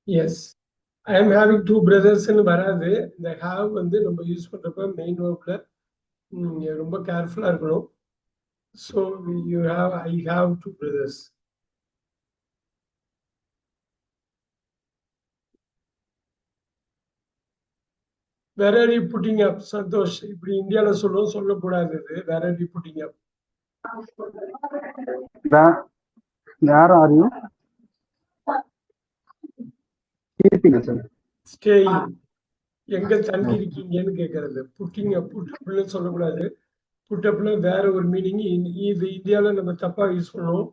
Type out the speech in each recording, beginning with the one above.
S. I am having two பிரதர்ஸ்ன்னு வராது. இந்த ஹேவ் வந்து நம்ம யூஸ் பண்றப்ப மெயின் வேர்ப்ல நீங்க ரொம்ப கேர்ஃபுல்லா இருக்கணும். So you have I have two brothers. Where are you putting up? Santhosh, இப்படி இந்தியால சொல்லுவோம், சொல்லக்கூடாது. இது where are you putting up? Where are you keeping sir? Staying. எங்க தங்கி இருக்கீங்கன்னு கேட்கறது. புட்டிங் அப், புட்டப்னு சொல்லக்கூடாது. புட்டப்ல வேற ஒரு மீனிங். இது இந்தியால நம்ம தப்பா யூஸ் பண்ணுவோம்.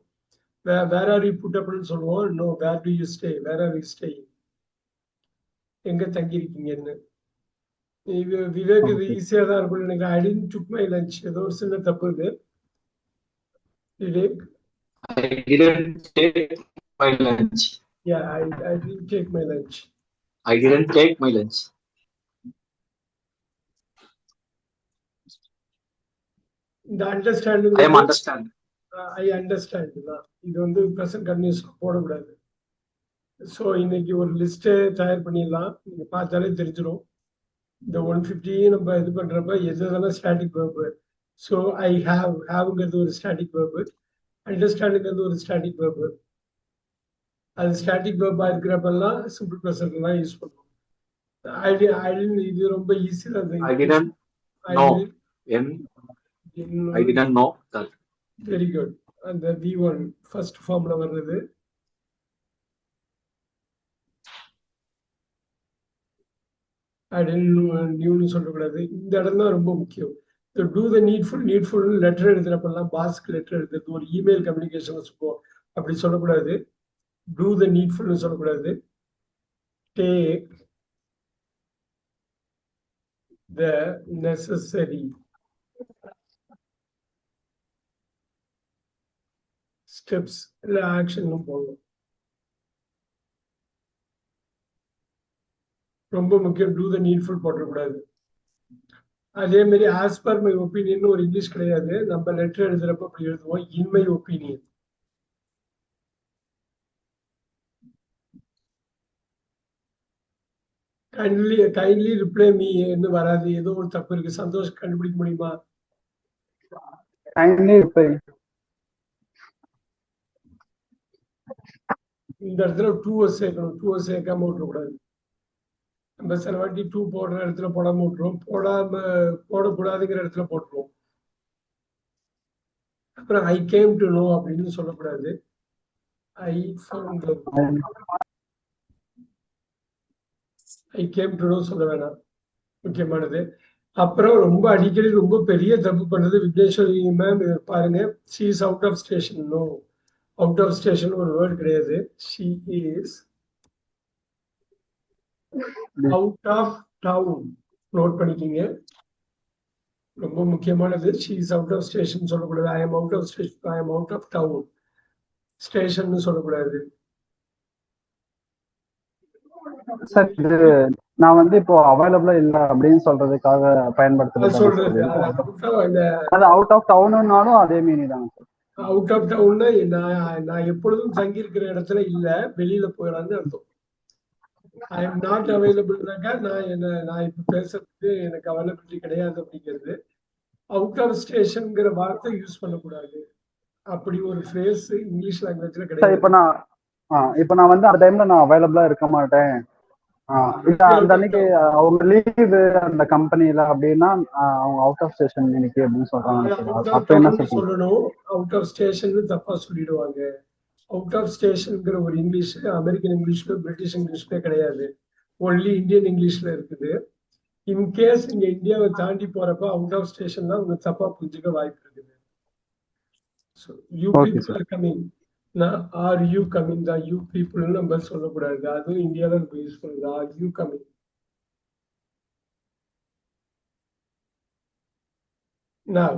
வேர் ஆர் யூ புட்டப்னு சொல்லுவோம். No, where do you stay, where are you staying, எங்க தங்கி இருக்கீங்கன்னு. விவேக் இது ஈஸியா தான் இருக்கும்னு நினைக்கிறேன். I didn't took my lunch. ஏதோ ஒரு சின்ன தப்பு இது. Vivek, I didn't take my lunch. yeah, I didn't take my lunch. I didn't take my lunch. இந்த understanding I am understand. I understand தான். இது வந்து ப்ரெசன்ட் கன்டினியூஸ் போடக்கூடாது. ஸோ இன்னைக்கு ஒரு லிஸ்ட்டு தயார் பண்ணிடலாம். நீங்கள் பார்த்தாலே தெரிஞ்சிடும். இந்த 150 நம்ம இது பண்ணுறப்ப எதுனாலும் ஸ்டாட்டிக் வேர்பு. ஸோ ஐ ஹாவ்ங்கிறது ஒரு ஸ்டாட்டிக் வேர்பு, அண்டர்ஸ்டாண்டுங்கிறது ஒரு ஸ்டாட்டிக் வேர்பு. அது ஸ்டாட்டிக் வேர்பாக இருக்கிறப்பெல்லாம் சிம்பிள் ப்ரெசன்ட்லாம் யூஸ் பண்ணுவோம். இது ரொம்ப ஈஸி தான். I didn't know. I didn't know that. Very good. அந்த V1 ஃபர்ஸ்ட் ஃபார்ம்ல வர்றது. நியூன்னு சொல்லக்கூடாது. இந்த இடம் தான் ரொம்ப முக்கியம். டூ த நீட்ஃபுல் லெட்டர் எழுதுறப்பெல்லாம் பாஸ்க்கு லெட்டர் எழுதுறது, ஒரு இமெயில் கம்யூனிகேஷன் வச்சுப்போம், அப்படி சொல்லக்கூடாது. டூ த நீட்ஃபுல்னு சொல்லக்கூடாது. டேக் த நெசசரி ஸ்டெப்ஸ், இல்லை ஆக்ஷன் போகணும். ரொம்ப முக்கியம். டூ த நீட்ஃபுல் போட்டக்கூடாது. அதே மாதிரி ஆஸ் பர் மை ஒப்பீனியன் ஒரு இங்கிலீஷ் கிடையாது. நம்ம லெட்டர் எழுதுறப்ப அப்படி எழுதுவோம், in my opinion. Kindly reply me என்று வராது. ஏதோ ஒரு தப்பு இருக்கு. சந்தோஷ், கண்டுபிடிக்க முடியுமா? Kindly reply. இந்த இடத்துல டூ சேர்க்கணும். டூ சேர்க்காம விட்டுறக்கூடாது. நம்ம சில வாட்டி டூ போடுற இடத்துல போடாம விட்டுருவோம், போடக்கூடாதுங்கிற இடத்துல போட்டுருவோம். அப்புறம் ஐ கேம் டு நோ அப்படின்னு சொல்லக்கூடாது. ஐ கேம் டு நோ சொல்ல வேணாம், முக்கியமானது. அப்புறம் ரொம்ப அடிக்கடி ரொம்ப பெரிய தப்பு பண்ணது விக்னேஸ்வரி மேம். பாருங்க, she is out of station. No, out of station ஒரு வேர்டு கிடையாது. She is out of town. Note பண்ணிக்கிங்க, ரொம்ப முக்கியமானது. She is out of station சொல்லக்கூடாது. I am out of station, I am out of town. Station சொல்லக்கூடாது. Sir, இது நான் வந்து இப்போ அவைலபிளா இல்ல அப்படின்னு சொல்றதுக்காக பயன்படுத்துறது. சொல்றது அது அவுட் ஆஃப் டவுன்னாலும் அதே மீனிங் தான் சார். அவுட் ஆஃப் டவுன்னா நான் எப்பொழுதும் தங்கி இருக்கிற இடத்துல இல்ல, வெளியில போயிடலான்னு அர்த்தம். ஐ எம் நாட் அவைலபிள்னாக்கா நான் இப்ப பேசுறதுக்கு எனக்கு அவைலபிலிட்டி கிடையாது அப்படிங்கிறது. அவுட் ஆஃப் ஸ்டேஷன்ங்கிற வார்த்தை யூஸ் பண்ணக்கூடாது. அப்படி ஒரு ஃப்ரேஸ் இங்கிலீஷ் லாங்குவேஜ்ல கிடையாது. இப்ப நான் வந்து அந்த டைம்ல நான் அவைலபிளா இருக்க மாட்டேன், அந்த அன்னைக்கு அவங்க லீவு அந்த கம்பெனில அப்படின்னா அவங்க அவுட் ஆஃப் ஸ்டேஷன் இன்னைக்கு அப்படின்னு சொல்றாங்க. சொல்லணும். அவுட் ஆஃப் ஸ்டேஷன் தப்பா சொல்லிடுவாங்க. அவுட் ஆஃப் ஸ்டேஷன்ங்கிற ஒரு இங்கிலீஷ் அமெரிக்கன் இங்கிலீஷ்ல, பிரிட்டிஷ் இங்கிலீஷ்ல கிடையாது. ஒன்லி இந்தியன் இங்கிலீஷ்ல இருக்குது. இன்கேஸ் இங்க இந்தியாவை தாண்டி போறப்ப அவுட் ஆஃப் ஸ்டேஷன் உங்க தப்பா புரிஞ்சுக்க வாய்ப்பு இருக்குது. You people are coming, are you coming தான். யூ பீப்புள் நம்ம சொல்லக்கூடாது. அதுவும் இந்தியாவில் நம்ம யூஸ் பண்ணுறது. Are you coming. Now,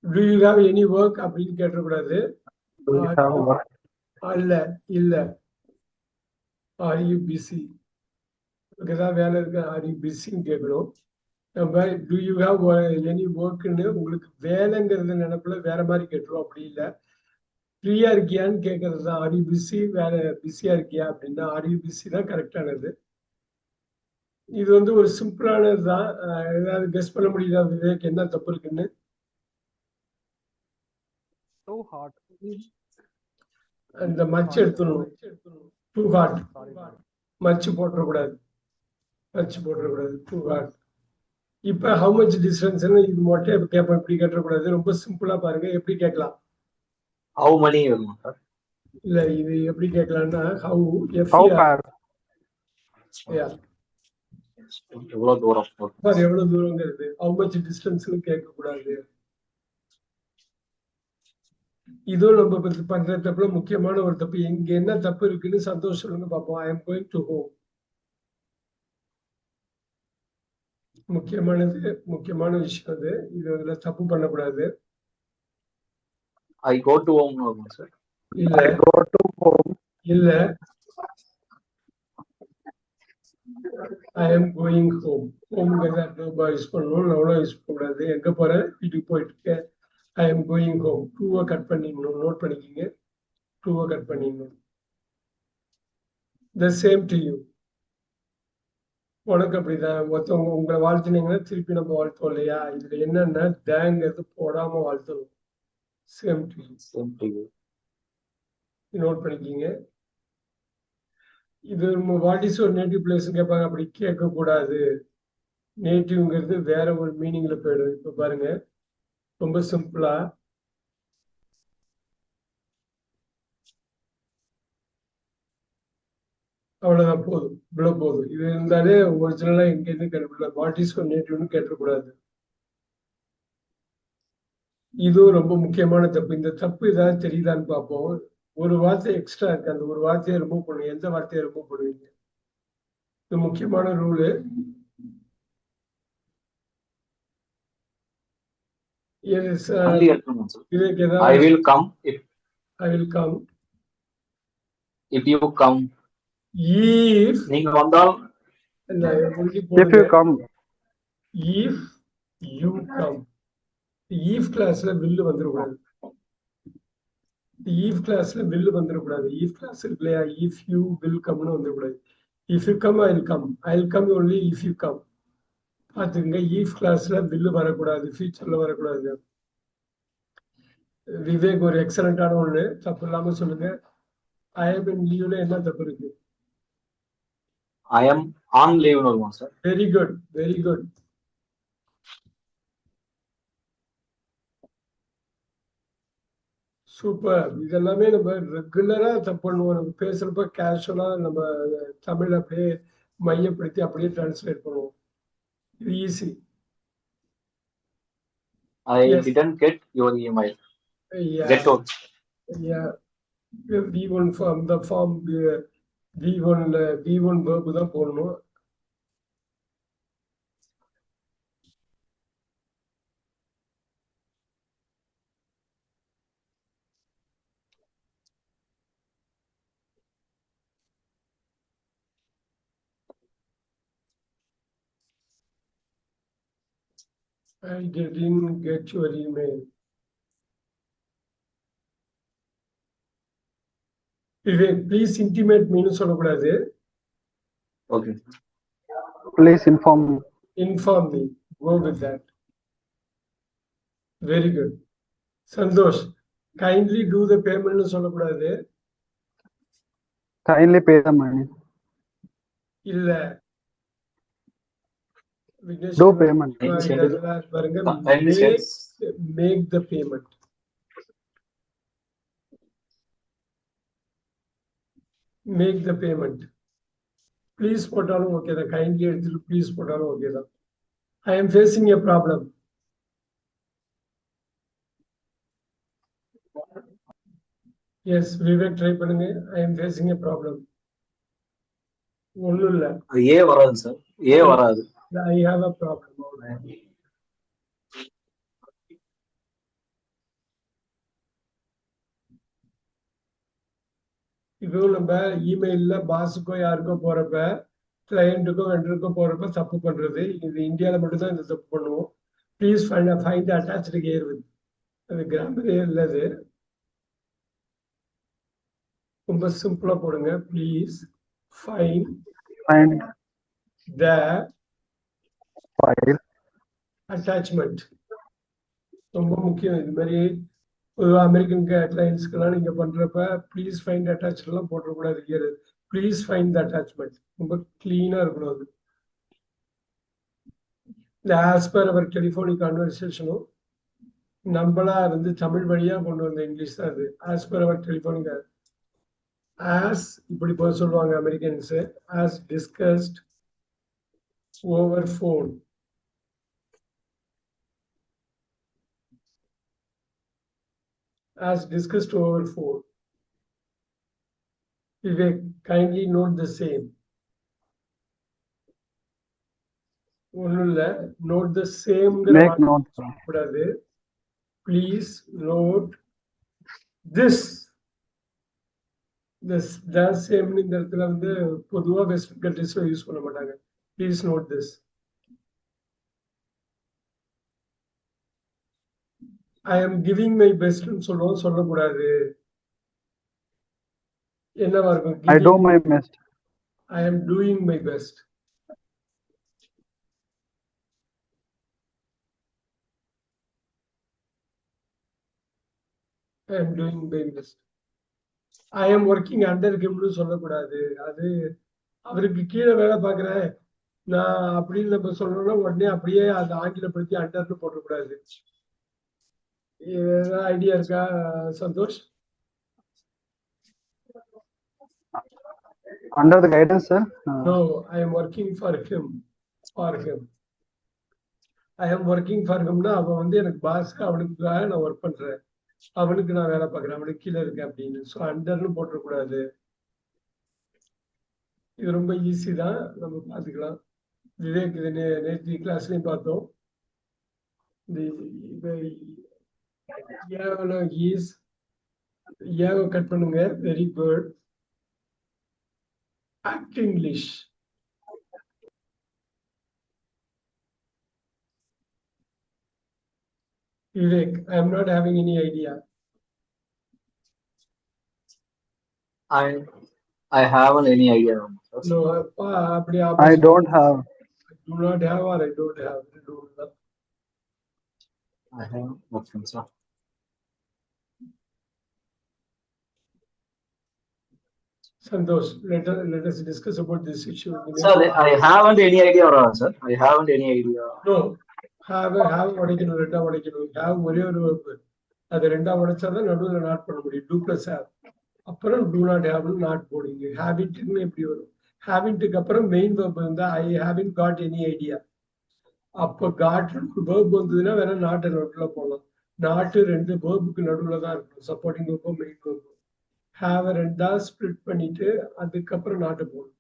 do you have any work அப்படின்னு கேட்டக்கூடாது. இல்ல ஆர் யூ பிஸி, ஏதாவது வேலை இருக்கு, ஆர் யூ பிஸின்னு கேட்கணும். நம்ம டு யூ ஹாவ் எனி ஒர்க்குன்னு உங்களுக்கு வேலைங்கிறது நினைப்புல வேற மாதிரி கேட்டுரும். அப்படி இல்லை, ஃப்ரீயா இருக்கியான்னு கேட்கறது தான். ஆர் யூ பிஸி, வேற பிஸியா இருக்கியா அப்படின்னா ஆர் யூ பிஸி தான் கரெக்டானது. இது வந்து ஒரு சிம்பிளானது தான். ஏதாவது கெஸ் பண்ண முடியுதா விவேக், என்ன தப்பு இருக்குன்னு? Too hot. அந்த மச்சு எடுத்துடணும். டூ ஹாட், மச்சு போட்டுறக்கூடாது, மச்சு போட்டுறக்கூடாது, டூ ஹாட். இப்ப ஹவு மச் டிஸ்டன்ஸ்னு இது மட்டும் கேட்போம். இப்படி கேட்டக்கூடாது, ரொம்ப சிம்பிளா பாருங்க. எப்படி கேட்கலாம்? ஹவு மணி வருமா சார்? இல்ல, இது எப்படி கேட்கலாம்னா ஹவு How far? எவ்வளவு தூரம்? எவ்வளவு தூரங்கிறது ஹவு மச் டிஸ்டன்ஸ்னு கேட்கக்கூடாது. இதுவும் நம்ம பண்ற தப்புல முக்கியமான ஒரு தப்பு. இங்க என்ன தப்பு இருக்குன்னு சந்தோஷம் சொல்லுங்க பார்ப்போம். I am going to home. முக்கியமான விஷயம் அது. இது அதுல தப்பு பண்ணக்கூடாது. ஐ கோ டு ஹோம் வருமா சார்? இல்ல, I go to home. இல்ல, ஐ எம் கோயிங் ஹோம். ஹோம்ங்கிறத யூஸ் பண்ணணும், எவ்வளோ யூஸ் பண்ணக்கூடாது. எங்க போறேன்? வீட்டுக்கு போயிட்டு இருக்கேன். I am going home. டூவை கட் பண்ணிடணும், நோட் பண்ணிக்கிங்க. டூவை கட் பண்ணிடணும். The same to you. உனக்கு அப்படிதான். ஒருத்தவங்க உங்களை வாழ்த்துனீங்கன்னா திருப்பி நம்ம வாழ்த்தோம் இல்லையா? இதுல என்னன்னா தேங்கிறது போடாம வாழ்த்தணும். Same to you. Same to you. Note பண்ணிக்கிங்க. இது what is your native place கேட்பாங்க. அப்படி கேட்க கூடாது. நேட்டிவ்ங்கிறது வேற ஒரு மீனிங்ல போயிடும். இப்ப பாருங்க, ரொம்ப சிம்பிளா அவ்வளவுதான், போதும், இவ்வளவு போதும். இது இருந்தாலே ஒரிஜினலா எங்கேருந்து கண்டுபிடிக்கல. வாட் இஸ் யுவர் நேட்டிவ்னு கேட்டக்கூடாது. இதுவும் ரொம்ப முக்கியமான தப்பு. இந்த தப்பு ஏதாவது தெரியுதான்னு பார்ப்போம். ஒரு வார்த்தை எக்ஸ்ட்ரா இருக்கு, அந்த ஒரு வார்த்தையை ரிமூவ் பண்ணுங்க. எந்த வார்த்தையை ரிமூவ் பண்ணுவீங்க? இது முக்கியமான ரூலு. only எடுக்கணும் சார். விவேக், I ஏதாவது? will come I will come. if you come. If நீங்க வந்தால். If you come. If you come. If கிளாஸ்ல வில்லு வந்துடக்கூடாது. ஈஃப் கிளாஸ்ல வில்லு வந்துடக்கூடாது. ஈஃப் கிளாஸ் இருக்கு இல்லையா? இஃப் யூ வில் கம்னு வந்துடக்கூடாது. If you come I will come. I will come only if you come. பார்த்துங்க, ஈஃப் கிளாஸ்ல வில்லு வரக்கூடாது, ஃபியூச்சர்ல வரக்கூடாது. விவேக் ஒரு எக்ஸலண்டான ஒண்ணு, தப்பு இல்லாம சொல்லுங்க. ஐ எம் இன் லீவ்ல என்ன தப்பு இருக்கு? I am on leave வருமா sir? Very good, very good. Super. இதெல்லாமே நம்ம ரெகுலரா தப்பு பண்ணுவோம். நம்ம பேசுறப்ப கேஷுவலா நம்ம தமிழ் அப்படியே மையப்படுத்தி அப்படியே டிரான்ஸ்லேட் பண்ணுவோம். இது easy. I Yes. didn't get your email. Get out. V1 form, the form V1 verb தான் போடணும். I didn't get your email. Vivek, please intimate மீன்னு சொல்லக்கூடாது. Okay. Please inform me. Inform me. Go with that. Very good. Santhosh, kindly do the payment னு சொல்லக்கூடாது. Kindly pay the money. இல்ல, Vignesh Do payment. பாருங்க, Kindly send. make the payment. Make the payment. Please போட்டாலும் okay தான். Kindly எடுத்துட்டு please போட்டாலும் okay தான். I am facing a problem. Yes Vivek, try பண்ணுங்க. I am facing a problem. ஒன்றும் இல்லை, ஏ வராது சார். ஏ வராது. I have a problem. இதுவும் நம்ம இமெயில்ல பாஸுக்கோ யாருக்கோ போறப்ப, கிளையண்ட்டுக்கோ வெண்டருக்கோ போறப்ப தப்பு பண்றது. இது இந்தியாவில் மட்டும்தான் இந்த தப்பு பண்ணுவோம். Please find attached care with. அது கிராமரே இல்லது. ரொம்ப சிம்பிளா போடுங்க. Please find find the file. Attachment. ரொம்ப முக்கியம். இது மாதிரி பொதுவாக அமெரிக்கன் கிளைண்ட்ஸ்க்கெல்லாம் நீங்க பண்றப்ப ப்ளீஸ் ஃபைண்ட் அட்டாச் எல்லாம் போட்டக்கூடாது. Here please find the attachment ரொம்ப கிளீனா இருக்கணும். அது இந்த ஆஸ் பர் அவர் டெலிஃபோனிக் கான்வர்சேஷனும் நம்மளா இருந்து தமிழ் வழியா கொண்டு வந்த இங்கிலீஷ் தான் அது. As per our telephonic as இப்படி போக சொல்லுவாங்க அமெரிக்கன்ஸ். As discussed over phone. As discussed over phone. Vivek, kindly note the same. ஒன்றும் இல்லை, note the same. Make note, sir. கூடாது. Please note this. This the same இந்த இடத்துல வந்து பொதுவாக வெஸ்டர்ன் கண்ட்ரீஸ்ல யூஸ் பண்ண மாட்டாங்க. Please note this. I am giving my best ன்னு சொல்லக்கூடாது. என்னவா இருக்கும்? I do my best. I am doing my best. I am doing my best. I am working under him னு சொல்லக்கூடாது. அது அவருக்கு கீழே வேலை பார்க்குறேன் நான் அப்படின்னு நம்ம சொல்லணும்னா உடனே அப்படியே அதை ஆங்கிலப்படுத்தி அண்டர்னு போடக்கூடாது. ஏதாவது ஐடியா இருக்கா Santhosh? Under the guidance, sir. No, I am working for him. For him. I am working for him னா அவன் வந்து எனக்கு பாஸ்க்கு அவனுக்காக நான் ஒர்க் பண்றேன், அவனுக்கு நான் வேலை பார்க்குறேன், அவனுக்கு கீழே இருக்கேன் அப்படின்னு. ஸோ அண்டர்னு போட்டக்கூடாது. இது ரொம்ப ஈஸி தான், நம்ம பார்த்துக்கலாம். விவேக் இது நேற்று கிளாஸ்லையும் பார்த்தோம். ஏவை கட் பண்ணுங்க. Very good. Act English. Vivek, I am not having any idea. I haven't any idea. No, I don't have. I do not have or I don't have. I have. Okay, sir. Santosh, let us discuss about this issue. Sir, I haven't any idea, sir. I haven't any idea. No, have உடைக்கணும், ரெண்டா உடைக்கணும். have ஒரே ஒரு verb. அது ரெண்டா உடைச்சாதான் நடுவில் not பண்ண முடியும். do plus have. அப்புறம் do not have நாட் போடுங்க. habit எப்படி வரும்? habitக்கு அப்புறம் மெயின் verb இருந்தா I haven't got any idea. அப்போ got verb வந்ததுன்னா வேற நாட் நடுவுல போகலாம். நாட்டு ரெண்டு verbக்கு நடுவுல தான் இருக்கும். Supporting verb main verb. have ரெண்டா ஸ்பிளிட் பண்ணிட்டு அதுக்கப்புறம் நாட்டு போகணும்.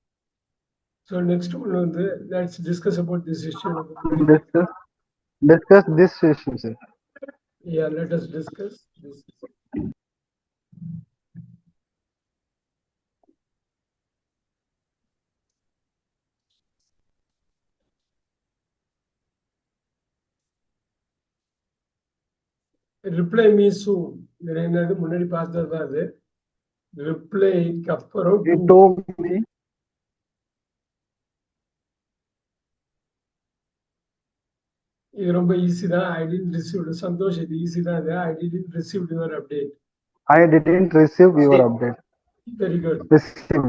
So next one வந்து let's discuss about this issue. Discuss this issue, sir. Yeah, let us discuss this. Reply me soon. என்னது முன்னாடி பார்த்தது தான் அது. ரிப்ளைக்கு அப்புறம் He told me. இது ரொம்ப ஈஸி தான். I didn't receive. சந்தோஷ் இது ஈஸி தான். இது I didn't receive your update. I didn't receive your update. Very good. Receive.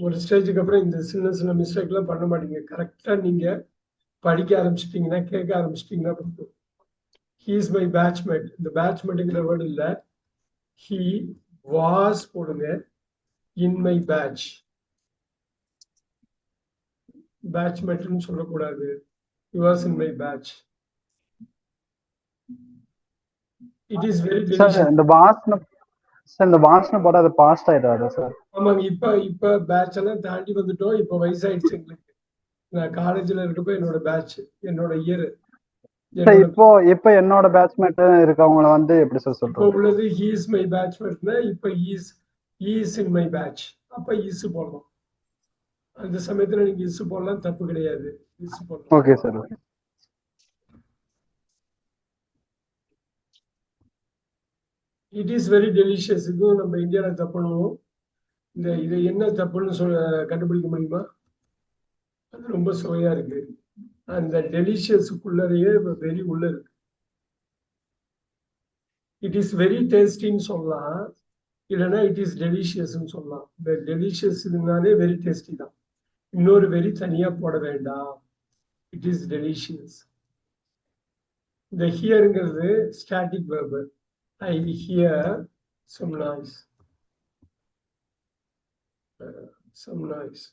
ஒரு ஸ்டேஜுக்கு அப்புறம் இந்த சின்ன சின்ன மிஸ்டேக்லாம் பண்ண மாட்டீங்க. கரெக்டா நீங்க படிக்க ஆரம்பிச்சிட்டீங்கன்னா, கேட்க ஆரம்பிச்சிட்டீங்கன்னா போதும். He is my batchmate. இந்த batchmateங்கிற வேர்டு இல்ல, he was போடுங்க. in my batch. batchmateன்னு சொல்லக்கூடாது. he was in my batch. It is very delicious. Sir, இந்த வாசனை போட்டா அது பாஸ்ட் ஆயிடாது சார்? ஆமாங்க. இப்ப பேட்ச் எல்லாம் தாண்டி வந்துட்டோம். இப்ப வயசாயிடுச்சு எங்களுக்கு. நான் காலேஜ்ல இருக்கப்ப என்னோட பேட்ச், என்னோட இயர். இப்போ என்னோட பேட்ச்மேட் இருக்கவங்கள வந்து எப்படி சார் சொல்றோம்? இப்போ உள்ளது he is my batchmate. இப்ப he is in my batch. அப்ப is போடலாம். அந்த சமயத்துல நீங்க இஸ் போடலாம், தப்பு கிடையாது. இஸ் போடலாம். Okay sir. Okay. It is very delicious. இதுவும் நம்ம இந்தியாவில் தப்புனுவோம். இது என்ன தப்புன்னு கண்டுபிடிக்க முடியுமா? அது ரொம்ப சுவையா இருக்கு. அந்த டெலிஷியஸுக்குள்ளரையே வெரி உள்ள இருக்கு. இட் இஸ் வெரி டேஸ்டின்னு சொல்லலாம், இல்லைன்னா இட் இஸ் டெலிஷியஸ்ன்னு சொல்லலாம். இந்த டெலிஷியஸ் இருந்தாலே வெரி டேஸ்டி தான். இன்னொரு வெரி தனியா போட வேண்டாம். It is delicious. இந்த ஹியருங்கிறது static verb. I hear some noise. Some noise.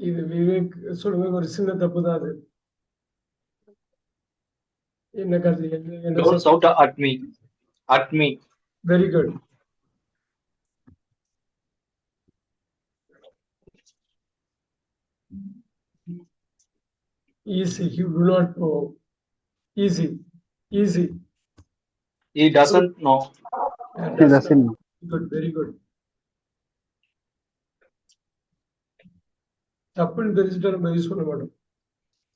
இது விவேக் சொல்லுங்க, ஒரு சின்ன தப்பு தான் அது. என்ன கருது? Don't shout at me. At me. Very good. Easy. You do not know. Easy. Easy. He doesn't know. He doesn't know. Good. Very good. தப்புன்னு தெரிஞ்சுட்டா நம்ம யூஸ் பண்ண மாட்டோம்.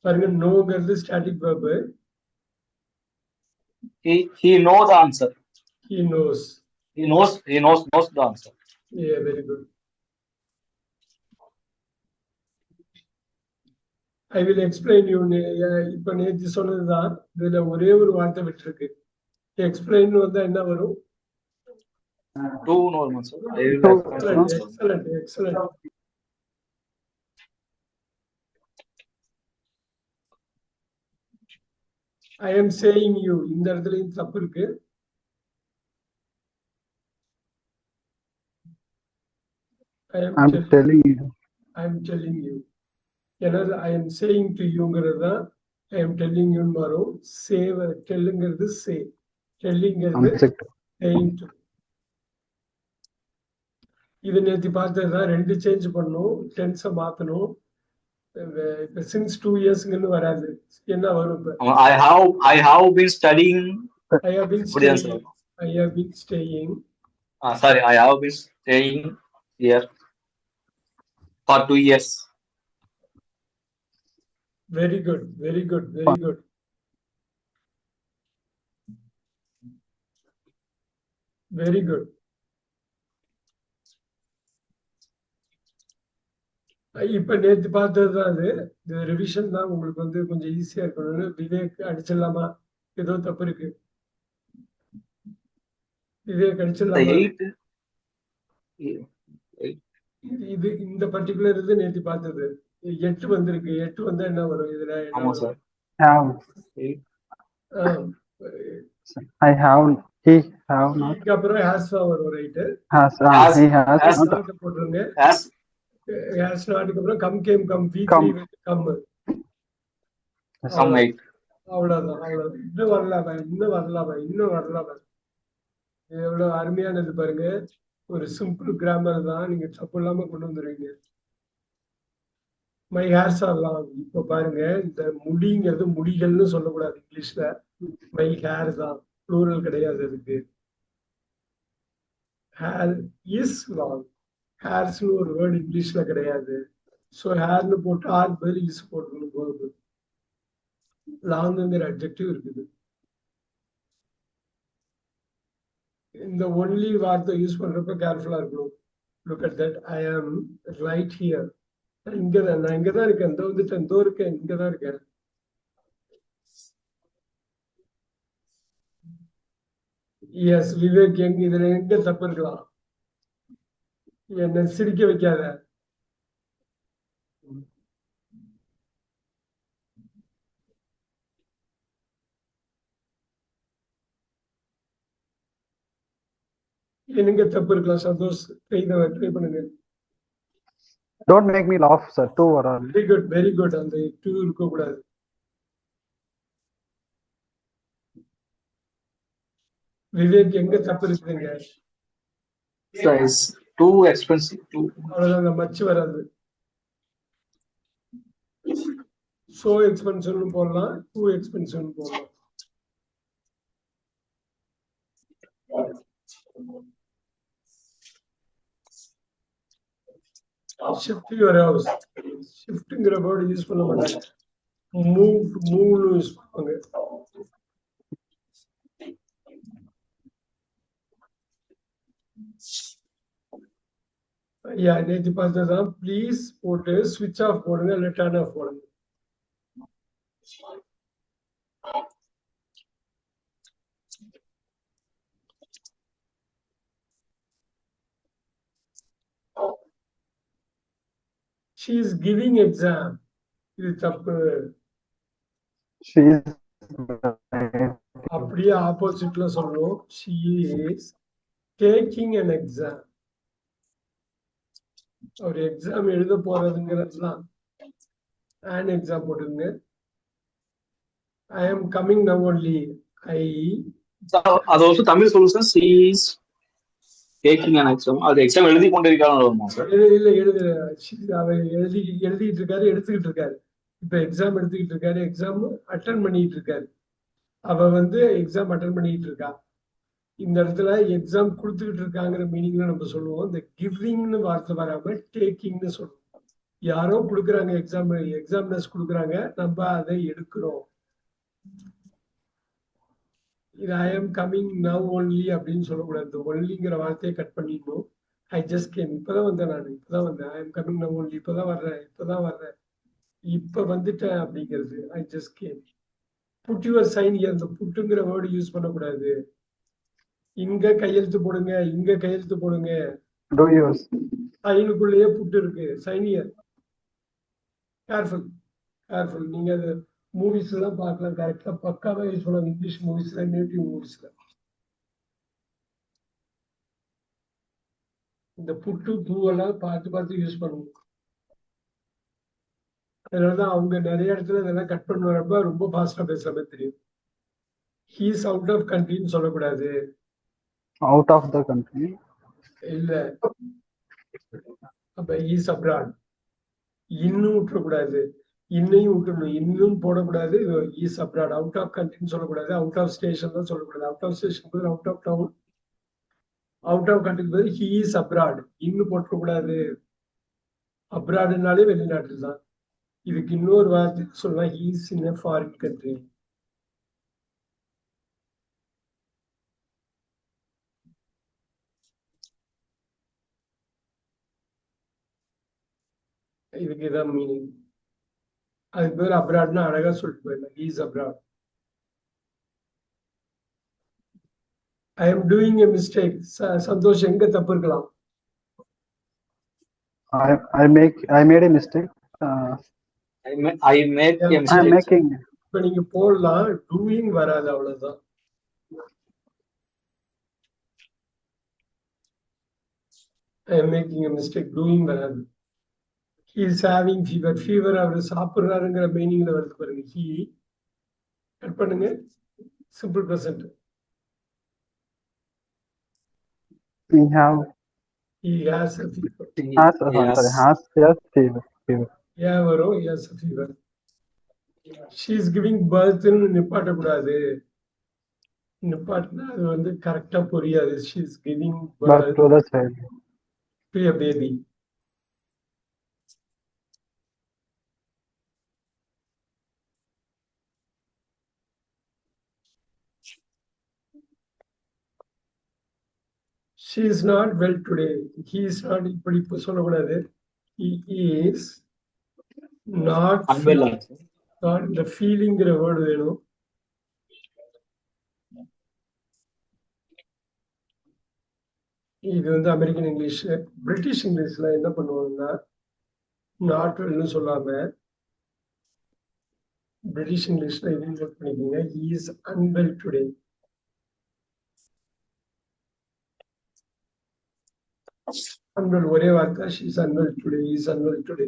பாருங்க, நோங்கிறது static verb. He knows the answer. He knows. He knows the answer. Yeah, very good. I will explain you. இப்ப நேற்று சொன்னதுதான், இதுல ஒரே ஒரு வார்த்தை விட்டுருக்கு. எக்ஸ்பிளைன் வந்தா என்ன வரும்? Two normal, sir. Excellent. I am saying you. இந்த இடத்துலயும் தப்பு இருக்கு. I'm telling you. ஏன்னா I am saying to youங்கிறது தான் I am telling you வரும். டெல்லுங்கிறது say. டெல்லிங்கிறது saying to. இது நேற்று பார்த்ததுதான். 2 சேஞ்ச் பண்ணணும், டென்ஸை மாத்தணும். இப்ப since 2 yearsங்கன்னு வராது. என்ன வரும் இப்ப? I have been studying. I have been staying. Sorry, I have been staying here for 2 years. Very good. இப்ப நேற்று பார்த்ததுதான் அது. இந்த ரிவிஷன் தான் உங்களுக்கு வந்து கொஞ்சம் ஈஸியா இருக்கணும்னு விவேக் அடிச்சிடலாமா? ஏதோ தப்பு இருக்கு. விவேக் அடிச்சிடலாமா? இது இந்த பர்டிகுலர் இது நேற்று பார்த்தது. 8 வந்திருக்கு. 8 வந்தா என்ன வரும் இதுல? ஆமா sir. I have. He have not. இதுக்கு அப்புறம் has வரும், ரைட்? He has not போட்டுருங்க. has not அப்புறம் come came come v3 come. அவ்வளவுதான். இன்னும் வரலாமா? எவ்வளவு அருமையானது பாருங்க. ஒரு சிம்பிள் கிராமர் தான், நீங்க தப்பு இல்லாம கொண்டு வந்துருவீங்க. My hairs are long. இப்ப பாருங்க, இந்த முடிங்கிறது முடிகள்னு சொல்லக்கூடாது இங்கிலீஷ்ல. மை ஹேர் தான், ப்ளூரல் கிடையாது அதுக்கு. Hair is long. ஹேர்ஸ்னு ஒரு வேர்டு இங்கிலீஷ்ல கிடையாது. ஸோ ஹேர்னு போட்டு ஆர் பதில் இஸ் போட்டுக்கணும். போகுது. லாங்குங்கிற அட்ஜெக்டிவ் இருக்குது. இந்த ஒன்லி வார்த்தை யூஸ் பண்றப்ப கேர்ஃபுல்லா இருக்கணும். Look at that. ஐ ஆம் ரைட் ஹியர். நான் இங்கதான் இருக்கேன். இங்கதான் இருக்கேன். எஸ் விவேக், இதுல எங்க தப்பு இருக்கலாம்? என்ன சிரிக்க வைக்காத. எங்க தப்பு இருக்கலாம்? சந்தோஷ், ட்ரை பண்ணுங்க. Don't make me laugh, sir. 2 வராது. Very good. அந்த 2 இருக்க கூடாது. விவேக், எங்க தப்பு இருக்குங்க? Size too expensive. அவ்வளவுதான், மச்சு வராது. so expensive போடலாம், too expensive போடலாம். Shift your house. ஷிஃப்ட்ங்கிற வேர்டு யூஸ் பண்ண மாட்டாங்க. மூவ்னு யூஸ் பண்ணுவாங்க. நேற்று பார்த்ததான். ப்ளீஸ் போட்டு ஸ்விட்ச் ஆஃப் போடுங்க, இல்லை டர்ன் ஆஃப் போடுங்க. She is giving exam. இது தப்பு. She is அப்படியே ஆப்போசிட்ல சொல்லணும். She is taking an exam. ஒரு எக்ஸாம் எழுத போறதுங்கிறதுலாம் an exam போட்டுங்க. I am coming now only. அது also தமிழ் சொல்லுங்க. She is taking an exam. அது எக்ஸாம் எழுதி கொண்டிருக்காங்க சார். இல்ல அவர் எழுதிட்டு இருக்காரு, எடுத்துக்கிட்டு இருக்காரு. இப்ப எக்ஸாம் எடுத்துக்கிட்டு இருக்காரு, எக்ஸாம் அட்டன் பண்ணிட்டு இருக்காரு. அவ வந்து எக்ஸாம் அட்டன் பண்ணிட்டு இருக்கா. இந்த இடத்துல எக்ஸாம் கொடுத்துக்கிட்டு இருக்காங்கிற மீனிங்ல நம்ம சொல்லுவோம். இந்த கிவிங்னு வார்த்தை வராம டேக்கிங்னு சொல்லுவோம். யாரோ கொடுக்குறாங்க, எக்ஸாம்னர்ஸ் கொடுக்குறாங்க, நம்ம அதை எடுக்கிறோம். இது ஐ எம் கம்மிங் நவ் ஒன்லி அப்படின்னு சொல்லக்கூடாது. இந்த ஒன்லிங்கிற வார்த்தையை கட் பண்ணிடணும். ஐ ஜஸ்ட் கேம், இப்பதான் வந்தேன், நான் இப்பதான் வந்தேன். I am coming now only, இப்பதான் வர்றேன், இப்ப வந்துட்டேன் அப்படிங்கிறது I just came. Put your sign here. இந்த புட்டுங்கிற வேர்டு யூஸ் பண்ணக்கூடாது. இங்க கையெழுத்து போடுங்க, இங்க கையெழுத்து போடுங்க. சைனுக்குள்ளேயே புட்டு இருக்கு. Sign here. கேர்ஃபுல். நீங்க அது மூவிஸ் எல்லாம் பார்க்கலாம், கரெக்டா பக்காவா யூஸ் பண்ணுவாங்க. இங்கிலீஷ் மூவிஸ்ல, நேட்டிவ் மூவிஸ்ல இந்த புட்டு பூவெல்லாம் பார்த்து யூஸ் பண்ணுவோம். அதனாலதான் அவங்க நிறைய இடத்துல இதெல்லாம் கட் பண்ண வரப்ப ரொம்ப ஃபாஸ்டா பேசுற மாதிரி தெரியும். ஹீஸ் அவுட் ஆஃப் கண்ட்ரின்னு சொல்லக்கூடாது. அவுட் ஆஃப் த கண்ட்ரி இல்ல, அப்ப ஹீஸ் அப்ராட். இன்னும் விட்டுறக்கூடாது, இன்னையும் விட்டுணும். இன்னும் போடக்கூடாது. Is abroad. அவுட் ஆஃப் கண்ட்ரின்னு சொல்லக்கூடாது. அவுட் ஆஃப் ஸ்டேஷன் தான் சொல்லக்கூடாது. அவுட் ஆஃப் ஸ்டேஷன் பதில் out of town, out of கண்ட்ரிக்கு பதில் ஹீ இஸ் அப்ராட். இன்னும் போட்டக்கூடாது. அப்ராடுனாலே வெளிநாட்டில் தான். இதுக்கு இன்னொரு வார்த்தை சொல்லலாம், he is in a foreign country. இதுக்கு இதான் மீனிங். அதுக்கு பேர் அப்ராட்னா அழகா சொல்லிட்டு போயிடலாம், he is abroad. I am doing a mistake. Santhosh, எங்க தப்பு இருக்கலாம்? I made a mistake. I make a mistake. I'm making. இப்ப நீங்க போடலாம், டூயிங் வராது, அவ்வளவுதான். I am making a mistake. Doing வராது. He is having fever. Fever அவர் சாப்பிடுறாருங்கிற மீனிங்ல வருது பாருங்க. He கட் பண்ணுங்க, simple present. He has a fever. Has fever. Yeah, வரும். He has a fever. She is giving birth ன்னு நிப்பாட்டக்கூடாது. நிப்பாட்டினா அது வந்து கரெக்டா புரியாது. She is giving birth to the child. To a baby. She is not well today. He is not, இப்படி சொல்லக்கூடாது. He is not unwell. not the feelingங்கிற word வேணும். இது வந்து அமெரிக்கன் இங்கிலீஷ். பிரிட்டிஷ் இங்கிலீஷ்ல என்ன பண்ணுவாங்கன்னா, நாட் வெல்னு சொல்லாம பிரிட்டிஷ் இங்கிலீஷ்ல இது நோட் பண்ணிக்கோங்க, he is unwell today. unwell ஒரே வார்த்தை. she is unwell today, he is unwell today.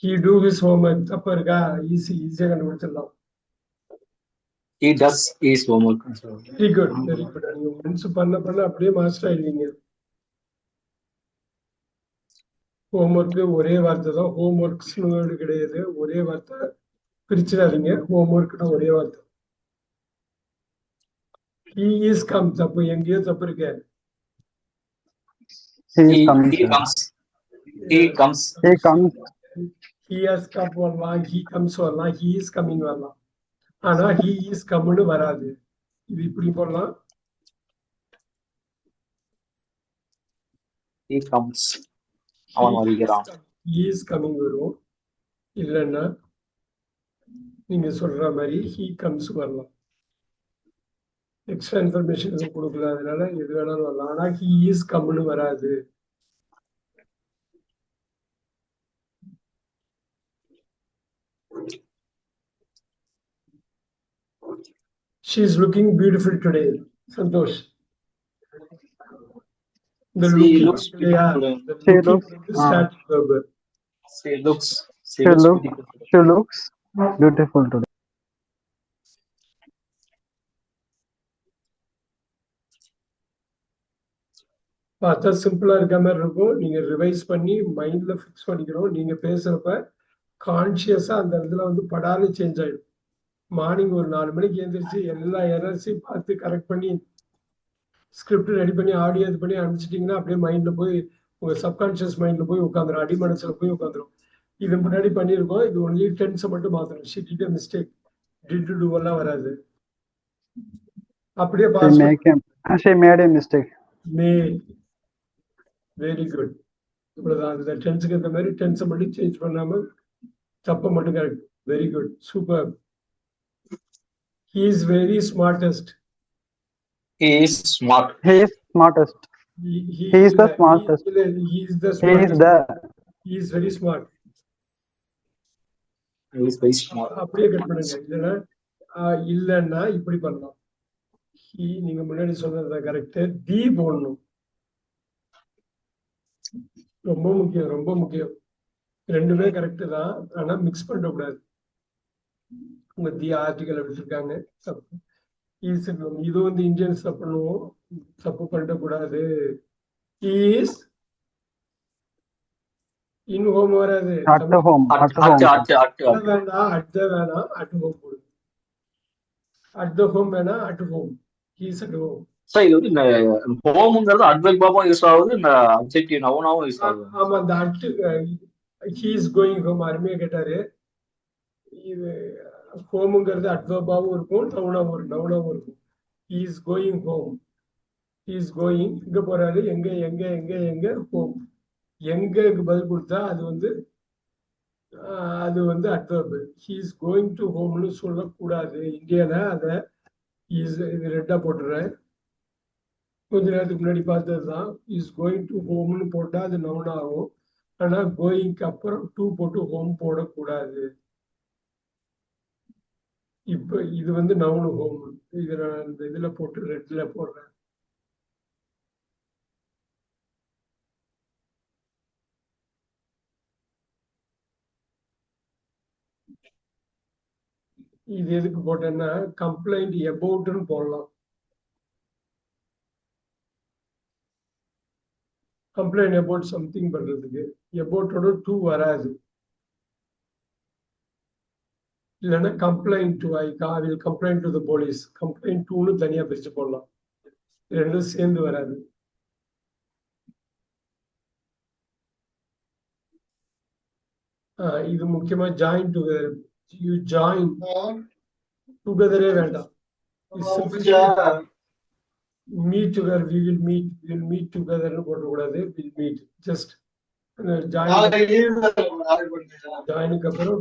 he do his homework. தப்பா இருக்கா? ஈஸியா கண்டுபிடிச்சிடலாம். He does his homework. Very good. நீங்க ஒன்ஸ் பண்ண அப்படியே மாஸ்டர் ஆயிடுவீங்க. ஹோம்ஒர்க்கு ஒரே வார்த்தை தான். ஹோம்ஒர்க்ஸ்னு வேர்டு கிடையாது. ஒரே வார்த்தை, பிரிச்சிடாதீங்க. ஹோம்ஒர்க்னா ஒரே வார்த்தை. he is comes அப்போ எங்கேயோ தப்பு இருக்கு. he is He coming he sir. comes. He comes. he comes he has come வரலாம், he comes வரலாம், he is coming வரலாம். ஆனா he is coming வராது. இது இப்படி போடலாம். He comes. அவன் வருகிறான். he is coming வரும். இல்லைன்னா நீங்க சொல்ற மாதிரி he comes வரலாம். எக்ஸ்ட்ரா இன்ஃபர்மேஷன் எதுவும் கொடுக்கல, அதனால எது வேணாலும் வரலாம். ஆனா he is coming வராது. She is looking beautiful today. Santosh. The She looking looks இல்லையா? beautiful. The She looking looks- வந்து static verb. She looks. She she looks look beautiful. she looks beautiful today. பார்த்தா சிம்பிளா இருக்க மாதிரி இருக்கும். நீங்க revise பண்ணி மைண்ட்ல ஃபிக்ஸ் பண்ணிக்கணும். நீங்க பேசுறப்ப கான்சியஸா அந்த இடத்துல வந்து படாது சேஞ்ச் ஆயிடும். மார்னிங் ஒரு 4 மணிக்கு எழுந்திரிச்சு எல்லா எரர்ஸையும் பார்த்து கரெக்ட் பண்ணி ஸ்கிரிப்ட் ரெடி பண்ணி ஆடியோ இது பண்ணி அனுப்பிச்சிட்டிங்கன்னா அப்படியே மைண்ட்ல போய் உங்க சப்கான்சியஸ் மைண்ட்ல போய் உட்காந்துரும், அடிமனசுல போய் உட்காந்துரும். இது முன்னாடி பண்ணியிருக்கோம். இது ஒன்லி டென்ஸை மட்டும் மாத்தணும். She did a mistake, did do எல்லாம் வராது. அப்படியே she made a mistake. மே வெரி குட். இவ்வளவுதான். அந்த டென்ஸுக்கு இந்த மாதிரி டென்ஸை மட்டும் சேஞ்ச் பண்ணாம தப்பை மட்டும் correct. Very good, super. He is very smartest. He is smart. He is smartest. He He is the smartest. He is the He is smartest. the He is very smart. He is very smart. அப்படியே cut பண்ணுங்க. இல்லைன்னா இல்லைன்னா இப்படி பண்ணலாம். நீங்க முன்னாடி சொன்னது correct. தி போடணும். ரொம்ப முக்கியம், ரொம்ப முக்கியம். ரெண்டுமே கரெக்ட் தான், ஆனா மிக்ஸ் பண்ணக்கூடாது. உங்க தி ஆர்டிகல் விட்டுருக்காங்க, தப்பு. இது வந்து இந்தியன்ஸ் தப்பு பண்ணுவோம், தப்பு பண்ணக்கூடாது. இஸ் இன் ஹோம் வராது. at home. At home. வேண்டாம், அட் த வேணாம், அட் ஹோம் போடுது. அட் த ஹோம் வேணா, at home. Is at home. Sir இது வந்து இந்த ஹோம்ங்கிறது அட்வெர்ப் பாபா யூஸ் ஆகுது, இந்த அட்ஜெக்டிவ் நவுனாவும் யூஸ் ஆகுது. ஆமா, அந்த at he is going home அருமையா கேட்டாரு. இது ஹோமுங்கிறது அட்வர்பாவும் இருக்கும், நவுனாவும் இருக்கும். He is going home. He is going, இங்க போறாரு, எங்க எங்க எங்க எங்க ஹோம். எங்கக்கு பதில் கொடுத்தா அது வந்து adverb. He is going to ஹோம்னு சொல்லக்கூடாது இந்தியால. அதை இது ரெட்டா போட்டுறேன். கொஞ்ச நேரத்துக்கு முன்னாடி பார்த்ததுதான். இஸ் கோயிங் டு ஹோம்னு போட்டா அது நவுன் ஆகும். ஆனா கோயிங்க்கு அப்புறம் டூ போட்டு ஹோம் போடக்கூடாது. இப்ப இது வந்து நவுன் ஹோம். இதுல இந்த இதுல போட்டு ரெட்ல போடுறேன். இது எதுக்கு போட்டேன்னா கம்ப்ளைண்ட் எபவுட்னு போடலாம். கம்ப்ளைண்ட் அபவுட் சம்திங் பண்றதுக்கு எபவுட்டோட டூ வராது. இல்லைன்னா complaint to I will complaint to the police. Complaint டூன்னு தனியா பிரிச்சு போடலாம். ரெண்டும் சேர்ந்து வராது. இது முக்கியமா ஜாயின் டுகெதர். யூ ஜாயின் டுகெதரே வேண்டாம். Meet together, we will meet டுகெதர்னு போடக்கூடாது. வில் மீட் ஜஸ்ட் ஜாயினுக்கு அப்புறம்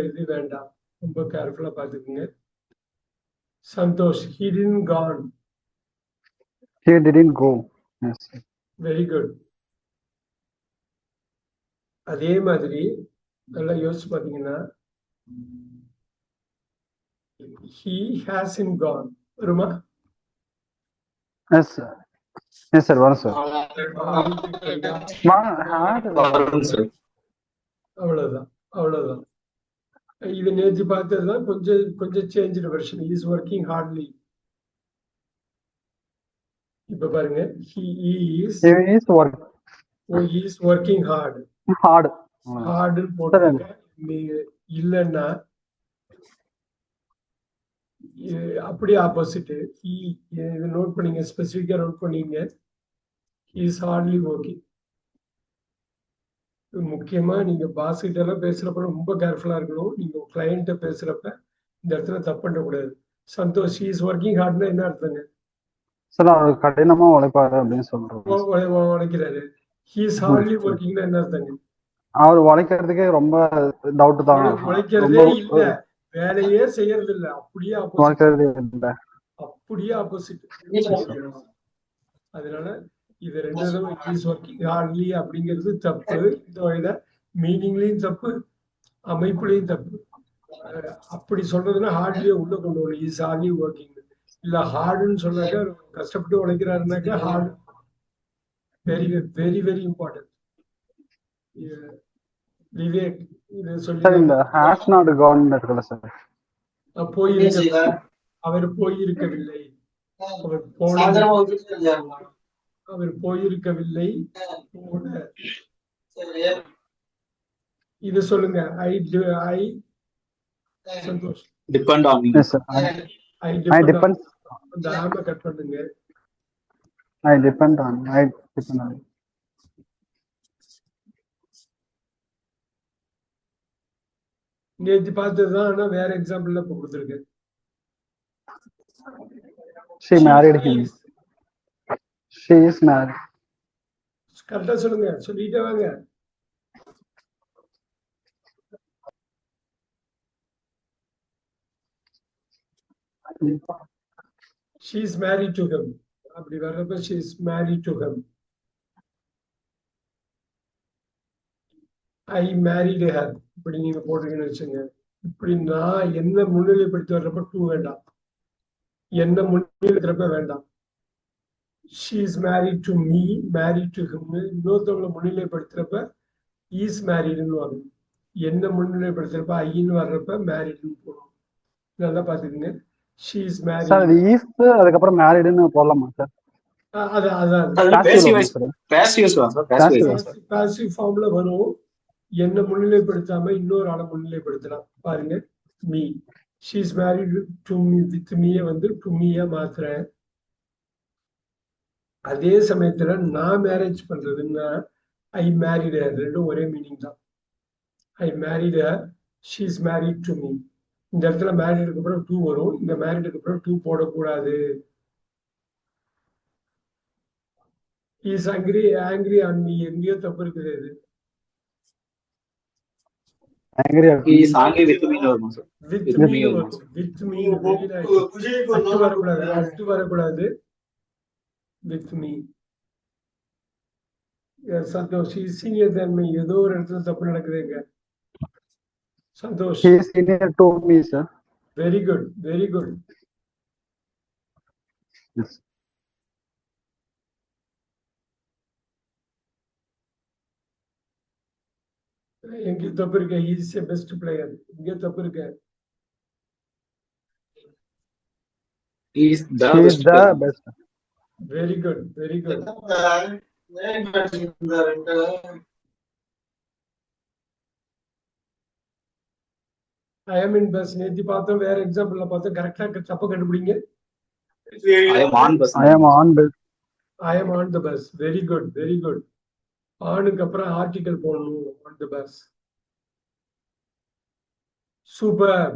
இது வேண்டாம். ரொம்ப கேர்ஃபுல்லா பாத்துக்கோங்க. Santhosh, he didn't gone. He didn't go. Yes. Very good. அதே மாதிரி நல்லா யோசிச்சு பாத்தீங்கன்னா he hasn't gone வருமா? Yes sir. Yes sir. One sir. அவ்வளவுதான். இது நேற்று பார்த்ததுதான். கொஞ்சம் change version. Is working hardly. இப்ப பாருங்க, he is working hard. ஹார்டுன்னு போட்டுருங்க. இல்லைன்னா அப்படியே ஆப்போசிட். இதை நோட் பண்ணீங்க, ஸ்பெசிஃபிக்கா நோட் பண்ணீங்க. Is hardly working. முக்கியமா நீங்க பாஸ் கிட்ட எல்லாம் பேசுறப்ப ரொம்ப கேர்ஃபுல்லா இருக்கணும். நீங்க கிளையண்ட்ட பேசுறப்ப இந்த இடத்துல தப்பு பண்ணக்கூடாது. சந்தோஷ் இஸ் ஒர்க்கிங் ஹார்ட்னா என்ன அர்த்தங்க? சார் அவர் கடினமா உழைப்பாரு அப்படின்னு சொல்றேன். உழைக்கிறாரு. ஹீஸ் ஹார்ட்லி ஒர்க்கிங்னா என்ன அர்த்தங்க? அவர் உழைக்கிறதுக்கே ரொம்ப டவுட் தான். உழைக்கிறதே இல்ல, வேலையே செய்யறது இல்ல, அப்படியே ஆப்போசிட். உழைக்கிறதே இல்லை. அப்படியே ஆப்போசிட். அதனால இது ரெண்டு தடவை இஸ் ஒர்க்கிங் ஹார்ட்லி அப்படிங்கிறது தப்பு. இந்த வகையில மீனிங்லயும் தப்பு, அமைப்புலையும் தப்பு. அப்படி சொல்றதுன்னா ஹார்ட்லியே உள்ள கொண்டு வரணும். Is hardly working. இல்ல ஹார்டுன்னு சொன்னாக்கா கஷ்டப்பட்டு உழைக்கிறாருனாக்கா hard. Very very very important. Vivek இதை சார் இந்த சொல்லி ஹேஸ் நாட் கான் இருக்குல்ல சார், போயிருக்க, அவர் போயிருக்கவில்லை, அவர் போன, அவர் போயிருக்கவில்லை போன. இது சொல்லுங்க. I Santosh depend on me. Yes sir. I I depend. Depend அந்த ஆம கட் பண்ணுங்க. I depend on I depend on நேற்று பார்த்ததுதான், ஆனா வேற எக்ஸாம்பிள்ல இப்ப கொடுத்துருக்கேன். she married him. she is married. கரெக்டா சொல்லுங்க, சொல்லிட்டே வாங்க. she is married to him. அப்படி வர்றப்ப she is married to him. I married her. இப்படி நீங்க போட்டுருக்கீங்கன்னு வச்சுங்க. இப்படி நான் என்ன முன்னிலைப்படுத்தி வர்றப்ப டூ வேண்டாம், என்ன முன்னிலைக்கிறப்ப வேண்டாம். she is married to me, married to him. இன்னொருத்தவங்களை முன்னிலைப்படுத்துறப்ப is marriedன்னு வரும். என்ன முன்னிலைப்படுத்துறப்ப ஐன்னு வர்றப்ப மேரிட்னு போடும். நல்லா பாத்துக்கங்க. she is married. சார் இது ஈஸ் அதுக்கப்புறம் மேரிடுன்னு போடலாமா சார்? அதான் பாசிவ் ஃபார்ம்ல வரும். என்ன முன்னிலைப்படுத்தாம இன்னொரு ஆளை முன்னிலைப்படுத்தலாம். பாருங்க, me. she is married to me, with me வந்து to me மாத்துறேன். அதே சமயத்துல நான் மேரேஜ் பண்றதுன்னா ஐ மேரிட் her. ரெண்டும் ஒரே மீனிங் தான். I married her, she is married to me. இந்த இடத்துல மேரிடுக்கு அப்புறம் டூ வரும். இந்த மேரிடுக்கு அப்புறம் டூ போடக்கூடாது. Is angry on me. எங்கேயோ தப்பு இருக்குது. இது Angry He is angry with me or not, sir? With With me me or வரும். not? வித் மீ அட்டு வரக்கூடாது, அட்டு வரக்கூடாது. With me. சந்தோஷ் சீனியர் தன்மை ஏதோ ஒரு இடத்துல தப்பு நடக்குதுங்க. Santosh he is senior to me sir. Very good, very good. Yes. எங்க தப்பு இருக்கு? Is a best player. இங்க தப்பு இருக்கு. He is the he is best the player. best. Very good, very good. I am in bus. நேத்தி பார்த்தோம், வேற எக்ஸாம்பிள்ல பார்த்தோம். கரெக்டா தப்பு கண்டுபிடிங்க. I am on bus. I am on bus. I am on the bus. Very good, very good. ஆனுக்கு அப்புறம் article போடணும். On the bus. Super.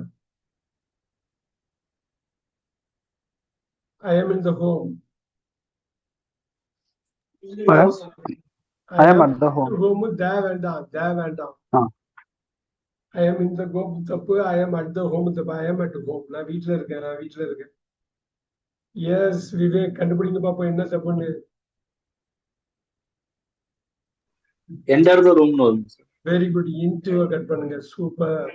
I am in the home. I am at the home. home வேண்டாம், வேண்டாம். I am in the home தப்பு. I am at the home தப்பு. I am at home. நான் வீட்ல இருக்கேன், நான் வீட்ல இருக்கேன். எஸ் விவேக், கண்டுபிடிங்க பாப்போம் என்ன தப்புன்னு. Enter the room no, sir. Very good. Into cut பண்ணுங்க. சூப்பர்.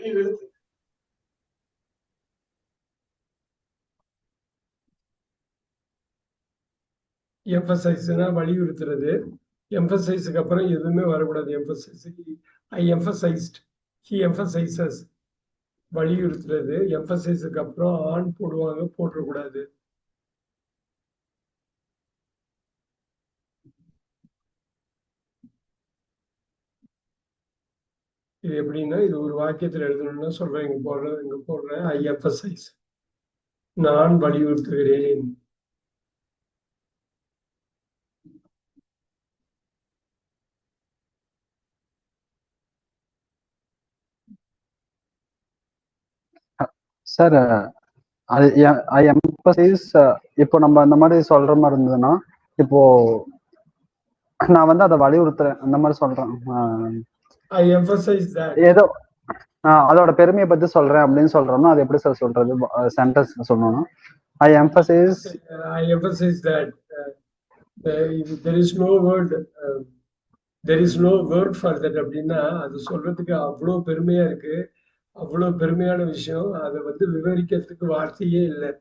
எம்பசைஸ்னா வலியுறுத்துறது. எம்பசைஸுக்கு அப்புறம் எதுவுமே வரக்கூடாது. Emphasise. I emphasised, he emphasises. வலியுறுத்துறது. எம்பசைஸுக்கு அப்புறம் ஆன் போடுவாங்க, போட்டுறக்கூடாது. இது எப்படின்னா, இது ஒரு வாக்கியத்துல எழுதணும்னா சொல்றேன். இங்க போடுறேன், ஐ எம்பசைஸ். நான் வலியுறுத்துகிறேன். Sir I emphasise. இப்போ நம்ம அந்த மாதிரி சொல்ற மாதிரி இருந்ததுன்னா, இப்போ நான் வந்து அதை வலியுறுத்துறேன் அந்த மாதிரி சொல்றேன். I emphasize that. ஏதோ அதோட பெருமையை பத்தி சொல்றேன் அப்படின்னு சொல்றோம்னா அது எப்படி சார் சொல்றது? சென்டென்ஸ் சொல்லணும்னா ஐ emphasise. I emphasize that there is no word there is no word for that அப்படின்னா அது சொல்றதுக்கு அவ்வளோ பெருமையா இருக்கு, அவ்வளோ பெருமையான விஷயம். அதை வந்து விவரிக்கிறதுக்கு வார்த்தையே இல்லை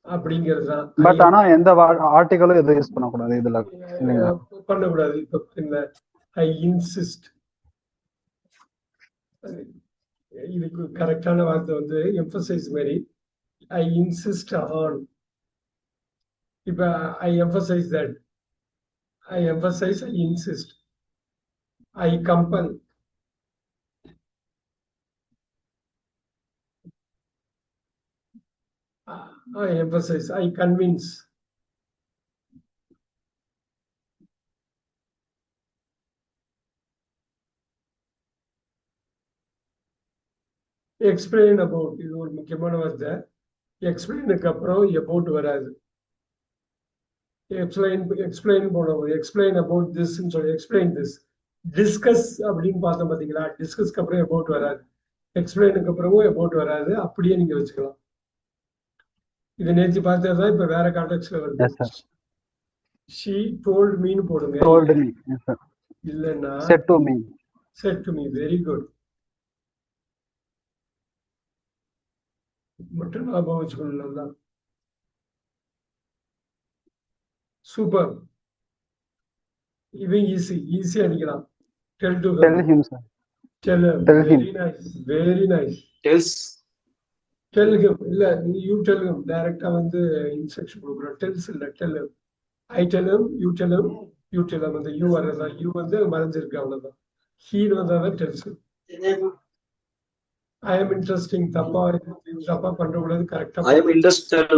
அப்படிங்கிறது தான். பட் ஆனா எந்த ஆர்டிகளும் எதுவும் யூஸ் பண்ணக்கூடாது இதுல இல்லைங்களா? பண்ணக்கூடாது. இப்போ இந்த ஐ இன்சிஸ்ட், இதுக்கு கரெக்டான வார்த்தை வந்து எம்பசைஸ் மாதிரி. I insist on. இப்ப I emphasize that, I emphasize, I insist, I compel. I emphasize, I convince. Explain about, இது ஒரு முக்கியமான வார்த்தை. எக்ஸ்பிளைனுக்கு அப்புறம் about வராது. எக்ஸ்பிளைன் போனோம், எக்ஸ்பிளைன் about this சொல்லி எக்ஸ்பிளைன் திஸ். டிஸ்கஸ் அப்படின்னு பார்த்தோம் பார்த்தீங்களா, டிஸ்கஸ்க்கு அப்புறம் about வராது, எக்ஸ்பிளைனுக்கு அப்புறமும் about வராது. அப்படியே நீங்க வச்சுக்கலாம். இது நேற்று பார்த்ததுதான் இப்ப வேற கான்டெக்ட்ல வருது. she told me னு போடுங்க. told me. Yes sir. இல்லன்னா said to me. said to me. very good. மட்டும் ஞாபகம் வச்சுக்கணும். சூப்பர். இது ஈஸி அடிக்கலாம். tell to her. tell him sir. tell him. Tell him. very nice, very nice. Tells tell him. இல்ல you tell him. டைரக்டா வந்து instruction கொடுக்குறோம். tells இல்ல tell him. I tell him, you tell him, you tell him. அந்த you வரதா, you வந்து மறைஞ்சிருக்கு அவ்வளவுதான். he வந்தாதான் tells him. I am interesting. தப்பா பண்றக்கூடாது, கரெக்டா. I am interested.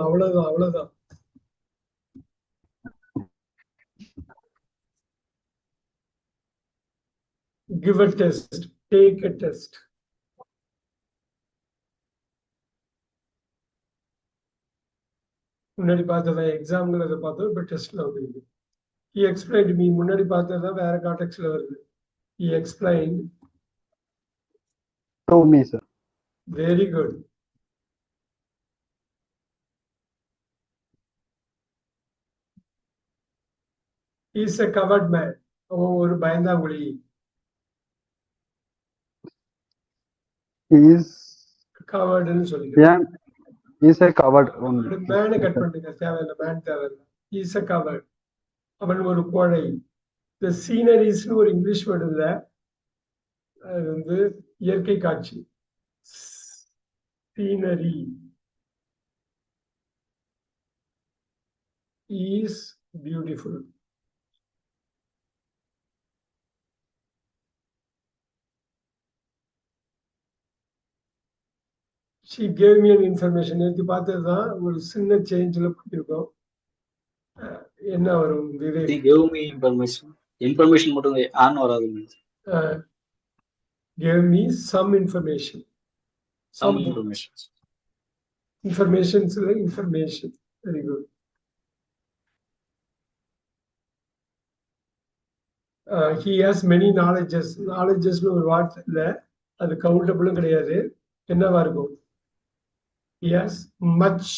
அவ்வளவுதான். Give a test, take a test. முன்னாடி பார்த்ததா எக்ஸாம்ல அதை பார்த்தோம், இப்ப டெஸ்ட்ல வந்து he explained me. முன்னாடி பார்த்ததா வேற கான்டெக்ட்ல வருது. he explained to me sir. very good. he is a covered man. அவன் ஒரு பயந்தாங்குழி. he is covered னு சொல்லிக்கிறேன். yeah, he is a covered one. மேனை கட் பண்ணுங்க, தேவையில்லை, மேன் தேவையில்லை. he is a covered. அவன் ஒரு கோழை. இந்த சீனரிஸ்னு ஒரு இங்கிலீஷ் வேர்டு இல்லை, அது வந்து இயற்கை காட்சி. Scenery is beautiful. she gave me an information. நேற்று பார்த்ததுதான், ஒரு சின்ன சேஞ்சில் பண்ணியிருக்கோம். என்ன வரும் Vivek? He gave me information மட்டும் ஆன் வராது. gave me some information. Information. Very good. He has many knowledges. knowledgesனு ஒரு வார்த்தை இல்லை, அது கவுண்டபிளும் கிடையாது. என்னவா இருக்கும்? he has much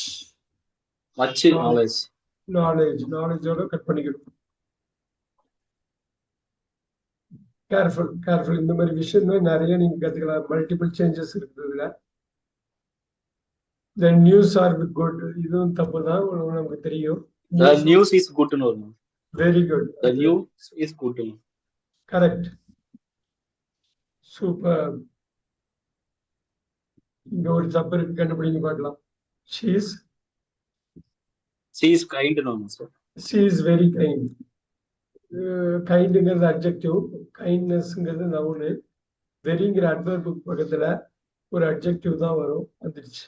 knowledgeோட கட் பண்ணிக்கணும். கேர்ஃபுல். இந்த மாதிரி விஷயம் நிறைய நீங்க கத்துக்கலாம். மல்டிபிள் சேஞ்சஸ் இருக்குதுல. the news are good. இதுவும் தப்பு தான், நமக்கு தெரியும். The news is good to know. very good. The news is good to know. correct. super. இங்க ஒரு தப்பு இருக்கு, கண்டுபிடிங்க பார்க்கலாம். she is kind no sir. she is very kind. கைண்டுங்கிறது அட்ஜெக்டிவ், கைண்ட்னஸ்ங்கிறது நவுனு, வெரிங்கிற அட்வர்புக்கு பக்கத்துல ஒரு அட்ஜெக்டிவ் தான் வரும். வந்துருச்சு.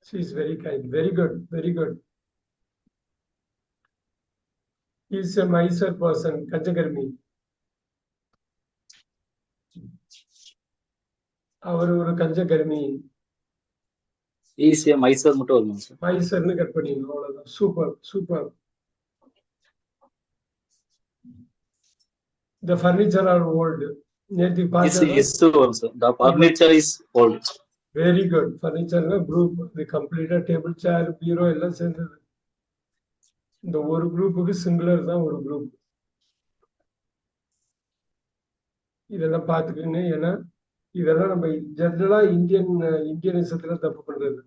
She is very kind. Very good. Very good. He is a nicer person. கஞ்சகர்மி. அவர் ஒரு கஞ்சகர்மி. ஈஸியா மைசர் மட்டும் வருமா சார்? மைசர்னு கட் பண்ணிடணும். அவ்வளவுதான். Super super. The furniture are old. நேற்று பார்த்தா Is வரும் sir. The furniture is old. Very good. ஃபர்னிச்சர்னா குரூப். இது கம்ப்ளீட்டா டேபிள் சேர் பீரோ எல்லாம் சேர்ந்தது. இந்த ஒரு குரூப்புக்கு சிங்குலர் தான் ஒரு குரூப். இதெல்லாம் பார்த்துக்கோங்க. ஏன்னா இதெல்லாம் நம்ம ஜெனரலா இந்தியனிசத்துல தப்பு பண்றது.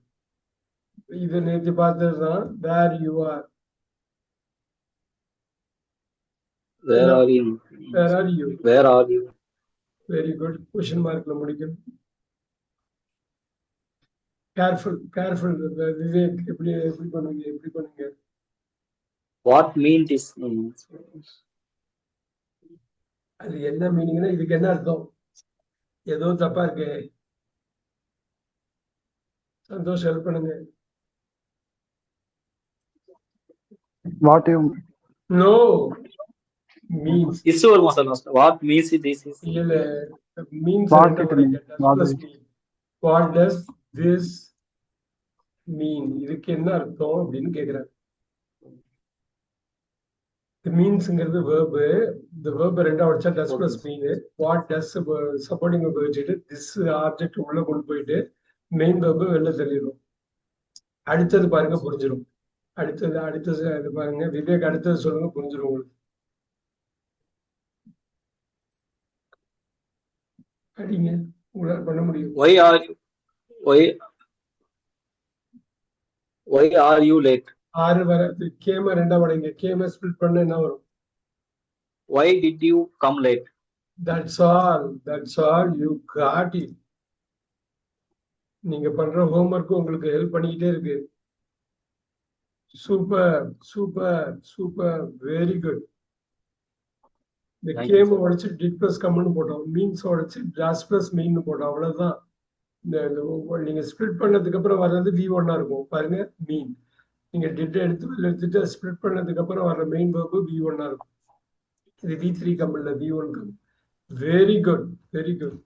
இது நேற்று பார்த்தது தான். Where you are. Where are you? Where are you. Where are you? Very good. Question மார்க்ல முடிக்கணும். Careful careful. விவேக் எப்படி பண்ணுங்க. What mean this? அது என்ன மீனிங்னா இதுக்கு என்ன அர்த்தம்? ஏதோ தப்பா இருக்கு. சந்தோஷம் ஹெல்ப் பண்ணுங்க. What you know means. Is வருமா sir? What means this is? இல்ல மீன்ஸ் What என்ன it வரும்? means? What Does it- mean. What does this mean? இதுக்கு என்ன அர்த்தம் அப்படின்னு கேக்குறாங்க. மீன்ஸ்ங்கிறது verb. இந்த verb ரெண்டா உடைச்சா does plus mean. What does supporting verb வச்சுட்டு this ஆப்ஜெக்ட் உள்ள கொண்டு போயிட்டு மெயின் verb வெளில தள்ளிடும். அடுத்தது பாருங்க புரிஞ்சிடும். அடுத்தது இது பாருங்க. விவேக் அடுத்தது சொல்லுங்க புரிஞ்சிடும் உங்களுக்கு. அடிங்க. உங்களால பண்ண முடியும். Why are you late? 6 வராது. கேம ரெண்டா உடைங்க. கேம ஸ்பிளிட் பண்ண என்ன வரும்? Why did you come late? That's all you got it. நீங்க பண்ற ஹோம்வொர்க் உங்களுக்கு ஹெல்ப் பண்ணிக்கிட்டே இருக்கு. Super super super. Very good. இந்த Thank you, கேம் sir. உடைச்சு டிட் பிளஸ் கம்னு போட்டோம். மீன்ஸ் உடைச்சு டாஸ் பிளஸ் மீன் போட்டோம். அவ்வளவுதான். நீங்க ஸ்பிளிட் பண்ணதுக்கு அப்புறம் வர்றது V1 இருக்கும். பாருங்க மீன். நீங்க டிட் எடுத்துட்டு ஸ்பிளிட் பண்ணதுக்கு அப்புறம் வர்ற மெயின் verb V1 இருக்கும். இது V3 கம் இல்ல V1 come. Very good very good.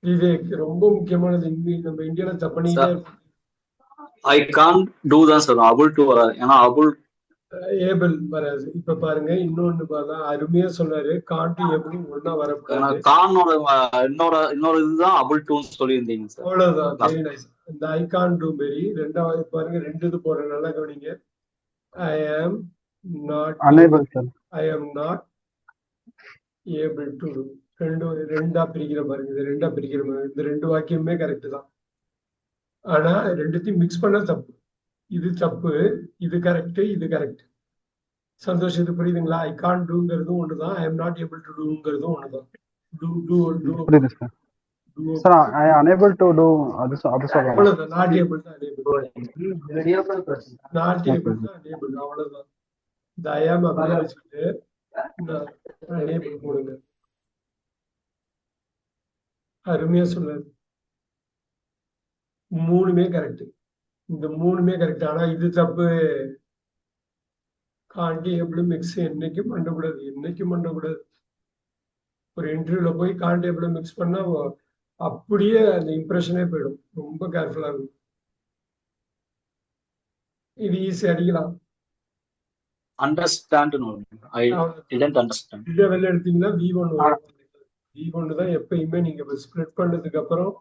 Vivek ரொம்ப முக்கியமானது. நம்ம இந்தியால தப்பணிக்கிட்டே இருக்கோம். I can't do that sir. Able to வராது. ஏன்னா able ஏபிள் வராது. இப்ப பாருங்க இன்னொன்னு பார்த்தா அருமையா சொன்னாரு. காண்டி ஏபிள் ஒன்னா ஏன்னா வரக்கூடாது. கானோட இன்னொரு இதுதான் able to சொல்லியிருந்தீங்க சார். அவ்வளவுதான். Very nice. இந்த ஐ கான் டூ வெரி ரெண்டாவது பாருங்க. ரெண்டு இது போடுறேன். நல்லா கவனிங்க. ஐ am not unable sir. I am not able to. ரெண்டா பிரிக்கிற பாருங்க. இது ரெண்டா பிரிக்கிற பாருங்க. இந்த ரெண்டு வாக்கியமே கரெக்ட் தான். ஆனா ரெண்டுத்தையும் மிக்ஸ் பண்ண தப்பு. இது தப்பு, இது கரெக்ட், இது கரெக்ட். சந்தோஷ் இது புரியுதுங்களா? ஐ கான் டூங்கிறதும் ஒண்ணுதான். I am not able to டூங்கிறதும் ஒண்ணுதான். புரியுது sir. Sir, I am unable to do அது சொல்லலாம். அவ்வளவுதான். நாட் ஏபிள் தான் எனேபிள். நாட் ஏபிள் தான் எனேபிள். அவ்வளவுதான். இந்த ஐ ஆம் அப்படியே வச்சுட்டு எனேபிள் போடுங்க. அருமையா சொன்னாரு. மூணுமே கரெக்ட். இந்த மூணுமே கரெக்ட். ஆனா இது தப்பு. காண்டி எப்படி மிக்ஸ் என்னைக்கும் பண்ணக்கூடாது. ஒரு இன்டர்வியூல போய் காண்டி எப்படி மிக்ஸ் பண்ணா அப்படியே அந்த இம்ப்ரெஷனே போயிடும். ரொம்ப கேர்ஃபுல்லா இருக்கும். இது ஈஸி அடிக்கலாம். Understand no. I didn't understand. இதை வெளில எடுத்தீங்கன்னா V1 வரும். V1 தான் எப்பயுமே நீங்க ஸ்ப்ளிட் பண்ணதுக்கு அப்புறம்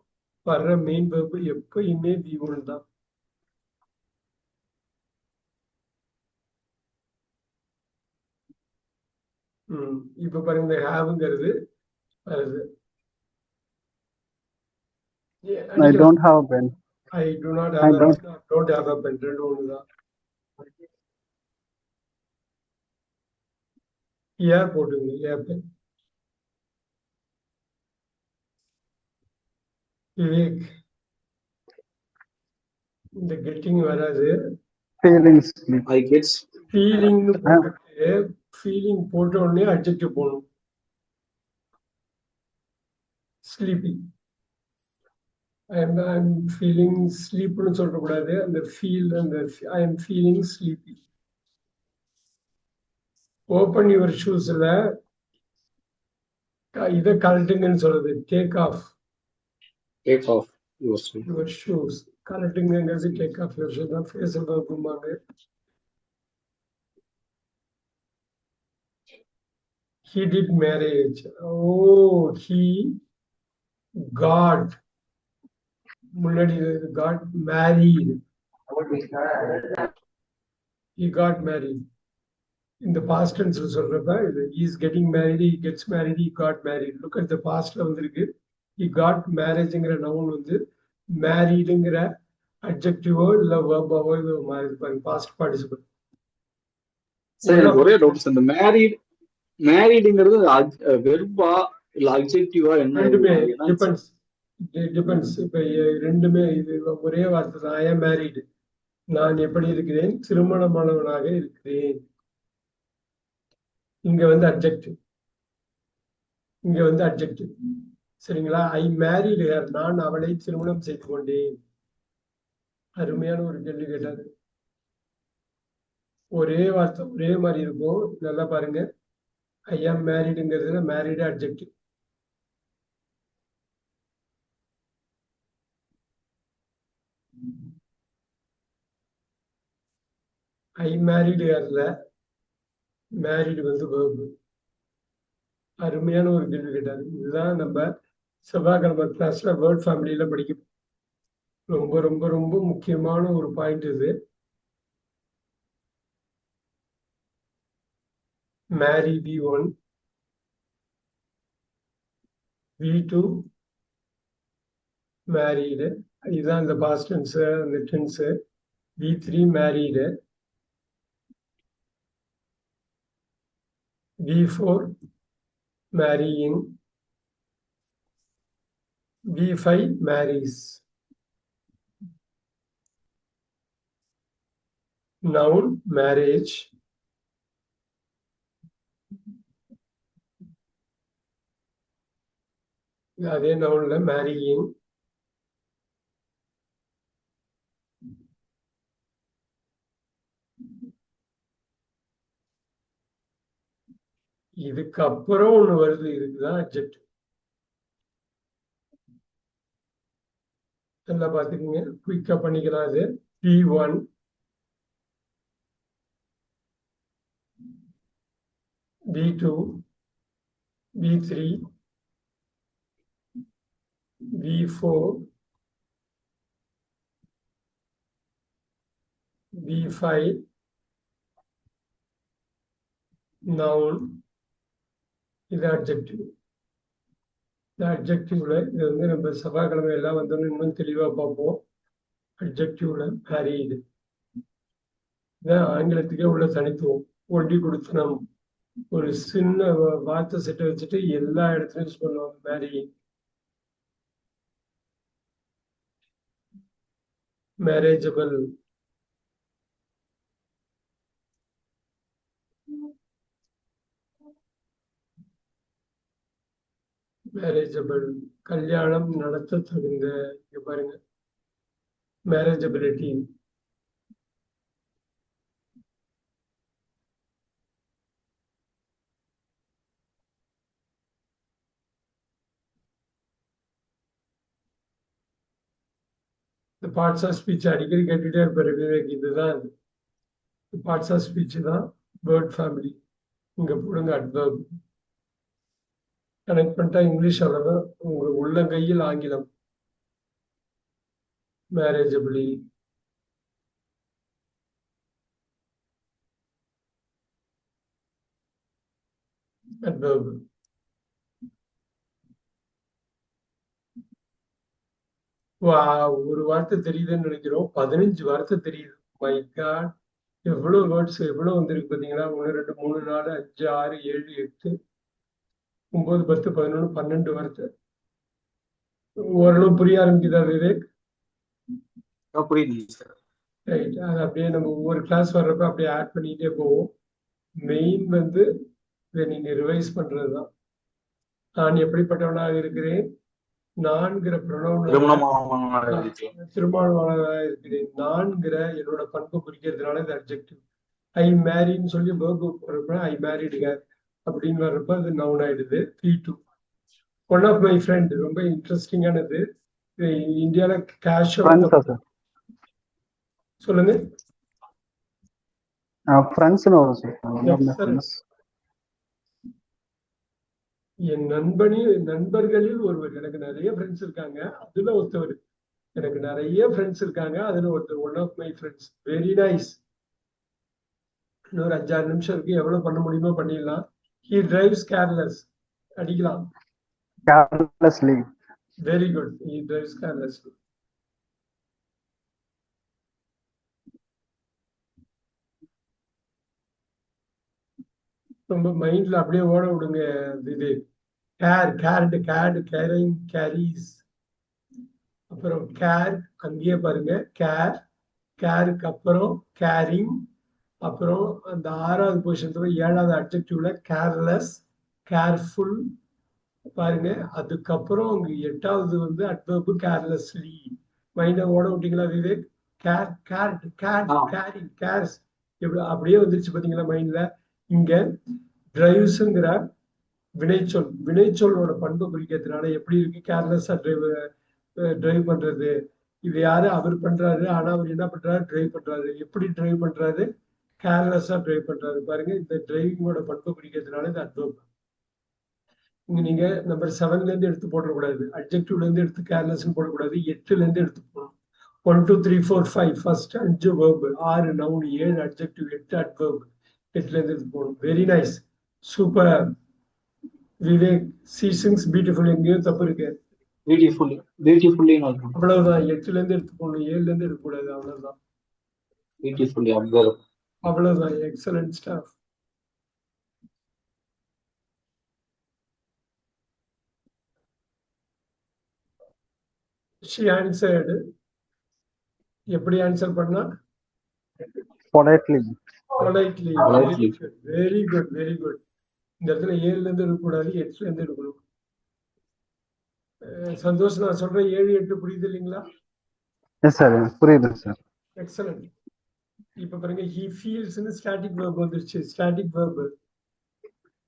வர்ற மெயின் verb எப்பயுமே V1 தான். இப்ப பாருங்க இந்த ஹேவ்ங்கிறது வருது. I don't have a pen. I do not have a pen. Don't have a pen. ரெண்டு ஒண்ணுதான். ஏர் போட்டுங்க. ஏர் பென். விவேக் இந்த கெட்டிங் வராது. Feelings. I get ஃபீலிங்னு போட்டுட்டு ஃபீலிங் போட்ட உடனே அட்ஜெக்டிவ் போடணும். ஸ்லீப்பி. ஐம் ஃபீலிங் ஸ்லீப்னு சொல்லக்கூடாது, அந்த ஃபீல், அந்த I am feeling sleepy. Open your ஷூஸ்ல இதை கழட்டுங்கன்னு சொல்றது take off Take off your shoe. Your shoes. கழட்டுங்கிறது டேக் ஆஃப் யுவர் ஷூஸ் தான் ஃபேஸில் பார்க்கும்பாங்க. He did marriage. Oh, he got முன்னாடி got married. He got married. In the past tense சொல்றப்ப இது he is getting married, he gets married, he got married. Look at the pastல வந்திருக்கு. He got marriageங்கிற noun வந்து marriedங்கிற adjectiveஓ இல்ல verb-ஓ இது மாறி பாருங்க past participle. Sir எனக்கு ஒரே டவுட் சார், இந்த மேரிடுங்கிறது வெர்பா இல்ல அட்ஜெக்டிவா என்ன? ரெண்டுமே டிபெண்ட்ஸ். இப்ப ரெண்டுமே இது ஒரே வார்த்தை தான். ஐ ஆம் மேரிடு, நான் எப்படி இருக்கிறேன், திருமணமானவனாக இருக்கிறேன். இங்க வந்து அட்ஜெக்டிவ், இங்க வந்து அட்ஜெக்டிவ். சரிங்களா? ஐ மேரிடு ஹர், நான் அவளை திருமணம் செய்து கொண்டேன். அருமையான ஒரு கேள்வி கேட்டாரு. ஒரே வார்த்தை ஒரே மாதிரி இருக்கும். நல்லா பாருங்க. ஐ ஆம் மேரிடுங்கிறதுல மேரிடு அட்ஜெக்டிவ். ஐ மேரிடு ஹர்ல மேரிடு வந்து verb. அருமையான ஒரு கேள்வி கேட்டாரு. இதுதான் நம்ம செவ்வாய்க்கிழமை கிளாஸ்ல வேர்ட் ஃபேமிலியில படிக்கும். ரொம்ப ரொம்ப ரொம்ப முக்கியமான ஒரு பாயிண்ட் இது. மேரி V1, V2 மேரீடு, இதுதான் இந்த பாஸ்ட் டென்ஸ், அந்த tense. V3 married, V4 marrying, V5 marries. Noun marriage, அதே நவுன்ல marrying, இதுக்கப்புறம் ஒண்ணு வருது, இதுக்குதான் அட்ஜெக்டிவ். நல்லா பாத்துக்கோங்க, குயிக்கா பண்ணிக்கலாம். அது V1, V2, V3, V4, V5 noun, இது அட்ஜெக்டிவ். இந்த அட்ஜெக்டிவ்ல இது வந்து நம்ம செவ்வாய்க்கிழமை எல்லாம் வந்தோம்னு இன்னும் தெளிவா பார்ப்போம். அட்ஜெக்டிவ்ல மேரீடு, இதான் ஆங்கிலத்துக்கே உள்ள தனித்துவம். ஒண்டி கொடுத்தனம், ஒரு சின்ன வார்த்தை செட்டை வச்சுட்டு எல்லா இடத்துலயும் யூஸ் பண்ணுவோம். மேரி, மேரேஜபிள், மேரேஜபிள், கல்யாணம் நடத்த தகுந்த. இங்க பாருங்க, மேரேஜபிலிட்டி. இந்த பார்ட்ஸ் ஆஃப் ஸ்பீச் அடிக்கடி கேட்டுட்டே இருப்பாரு விவேக். இதுதான் பார்ட்ஸ் ஆஃப் ஸ்பீச் தான் வேர்ட் ஃபேமிலி. இங்க போடுங்க அட்வர்ப். கனெக்ட் பண்ணிட்டா இங்கிலீஷ் அவ்வளவுதான். உங்க உள்ளங்கையில் ஆங்கிலம். மேரேஜபிளி, adverb. ஒரு வார்த்தை தெரியுதுன்னு நினைக்கிறோம், 15 வார்த்தை தெரியுது. மை காட், எவ்வளவு வேர்ட்ஸ் எவ்வளவு வந்திருக்கு பாத்தீங்களா? 1 2 3 4 5 6 7 8 9 10 11 12 வார்த்தை. ஓரளவு புரிய ஆரம்பிக்குதா விவேக்? புரியுது சார். ரைட். அது அப்படியே நம்ம ஒவ்வொரு கிளாஸ் வர்றப்ப அப்படியே ஆட் பண்ணிக்கிட்டே போவோம். மெயின் வந்து இதை நீங்க ரிவைஸ் பண்றதுதான். நான் எப்படிப்பட்டவனாக இருக்கிறேன், நான்கிற ப்ரொனவுன்ல திருமணமான திருமணமானதாக இருக்கிறேன். நான்கிற என்னோட பண்பு குறிக்கிறதுனால இந்த அட்ஜெக்டிவ். ஐ மேரின்னு சொல்லி வேர்பு போடுறப்ப ஐ மேரிடு ஹேர் அப்படின்னு வர்றப்ப அது நவுன் ஆயிடுது. P2. One of my friend ரொம்ப இன்ட்ரெஸ்டிங்கானது. இந்தியால கேஷுவல் ஃப்ரெண்ட்ஸா சார்? சொல்லுங்க. ஃப்ரெண்ட்ஸ்னு வரும் சார். Excellent. ஃப்ரெண்ட்ஸ். என் நண்பர்களில் ஒருவர். எனக்கு நிறைய ஃப்ரெண்ட்ஸ் இருக்காங்க, அதுல ஒருத்தவர். எனக்கு நிறைய ஃப்ரெண்ட்ஸ் இருக்காங்க, அதுல ஒருத்தர். One of my friends. Very nice. இன்னொரு 5-6 நிமிஷம் இருக்கு, எவ்வளவு பண்ண முடியுமோ பண்ணிடலாம். He drives careless. அடிக்கலாம். Carelessly. Very good. He drives carelessly. ரொம்ப மைண்ட்ல அப்படியே ஓட விடுங்க. இது கேர்டு கேரிங் கேரிஸ். அப்புறம் கேர் அங்கேயே பாருங்க. கேருக்கு அப்புறம் கேரிங். அப்புறம் அந்த 6வது பொசிஷன்ல 7வது அட்ஜெக்டிவ்ல கேர்லெஸ், கேர்ஃபுல் பாருங்க. அதுக்கப்புறம் அங்க 8வது வந்து அட்வர்பு கேர்லெஸ்லி. மைண்ட ஓட விட்டீங்களா விவேக்? கேரிங் கேர்ஸ் எப்படி அப்படியே வந்துருச்சு பாத்தீங்களா மைண்ட்ல. இங்க டிரைவ்ஸ்ங்கிற வினைச்சொல்லோட பண்பு குறிக்கிறதுனால எப்படி இருக்கு? கேர்லெஸ்ஸா டிரைவ் பண்றது. இது யாரு? அவர் பண்றாரு. ஆனா அவர் என்ன பண்றாரு? டிரைவ் பண்றாரு. எப்படி டிரைவ் பண்றாரு? கேர்லெஸ்ஸா டிரைவ் பண்றாரு. பாருங்க, இந்த டிரைவிங்கோட பண்பு குறிக்கிறதுனால இந்த அட்வர்ப். இங்க நீங்க நம்பர் 7ல இருந்து எடுத்து போடக்கூடாது. அட்ஜெக்டிவ்ல இருந்து எடுத்து கேர்லெஸ் போடக்கூடாது. 8ல இருந்து எடுத்து போடணும். 1 2 3 4 5 first 5 verb, 6 noun, 7 adjective, 8 adverb. 8ல இருந்து எடுத்து போடணும். Very nice, super Vivek. Seasons beautiful. எங்கேயும் தப்பு இருக்கு. பியூட்டிஃபுல்லி அவ்வளவுதான். 8ல இருந்து எடுத்து போடணும், 7ல இருந்து எடுக்கக்கூடாது. அவ்வளவுதான். Beautifully observe. அவ்வளவுதான். Excellent staff. She answered. எப்படி ஆன்சர் பண்ணா? Politely. Politely. Very good very good. இந்த இடத்துல 7ல இருந்து எடுக்கக்கூடாது, 8ல இருந்து எடுக்கணும். சந்தோஷ், நான் சொல்றேன் 7 8 புரியுது இல்லைங்களா? எஸ் சார், புரியுது சார். எக்ஸலன்ட். இப்ப பாருங்க, he feels ன்னு ஸ்டாட்டிக் verb வந்துருச்சு. Static verb.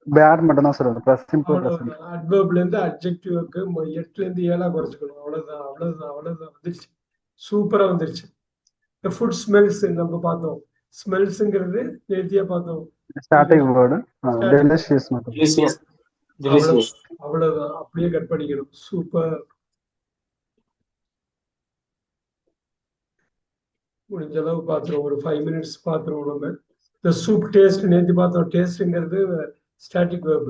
பேர் மட்டும் தான் சார் வரும். Plus symbol present. அட்வர்ப்ல இருந்து அட்ஜெக்டிவ்க்கு 8ல இருந்து 7ஆ குறைச்சுக்கணும். அவ்வளவுதான் வந்துருச்சு. சூப்பரா வந்துருச்சு. The food smells நம்ம பார்த்தோம். ஸ்மெல்ஸ்ங்கிறது நேத்தியா பார்த்தோம். ஸ்டார்டிங் வேர்டு டெலிஷியஸ் மட்டும். அவ்வளவுதான். அப்படியே கட் பண்ணிக்கணும். சூப்பர். முடிஞ்ச அளவு பாத்துருவோம். ஒரு 5 மினிட்ஸ் பாத்துருவோம் நம்ம. இந்த சூப் டேஸ்ட் நேத்து பார்த்தோம். டேஸ்ட்ங்கிறது ஸ்டாட்டிக் verb.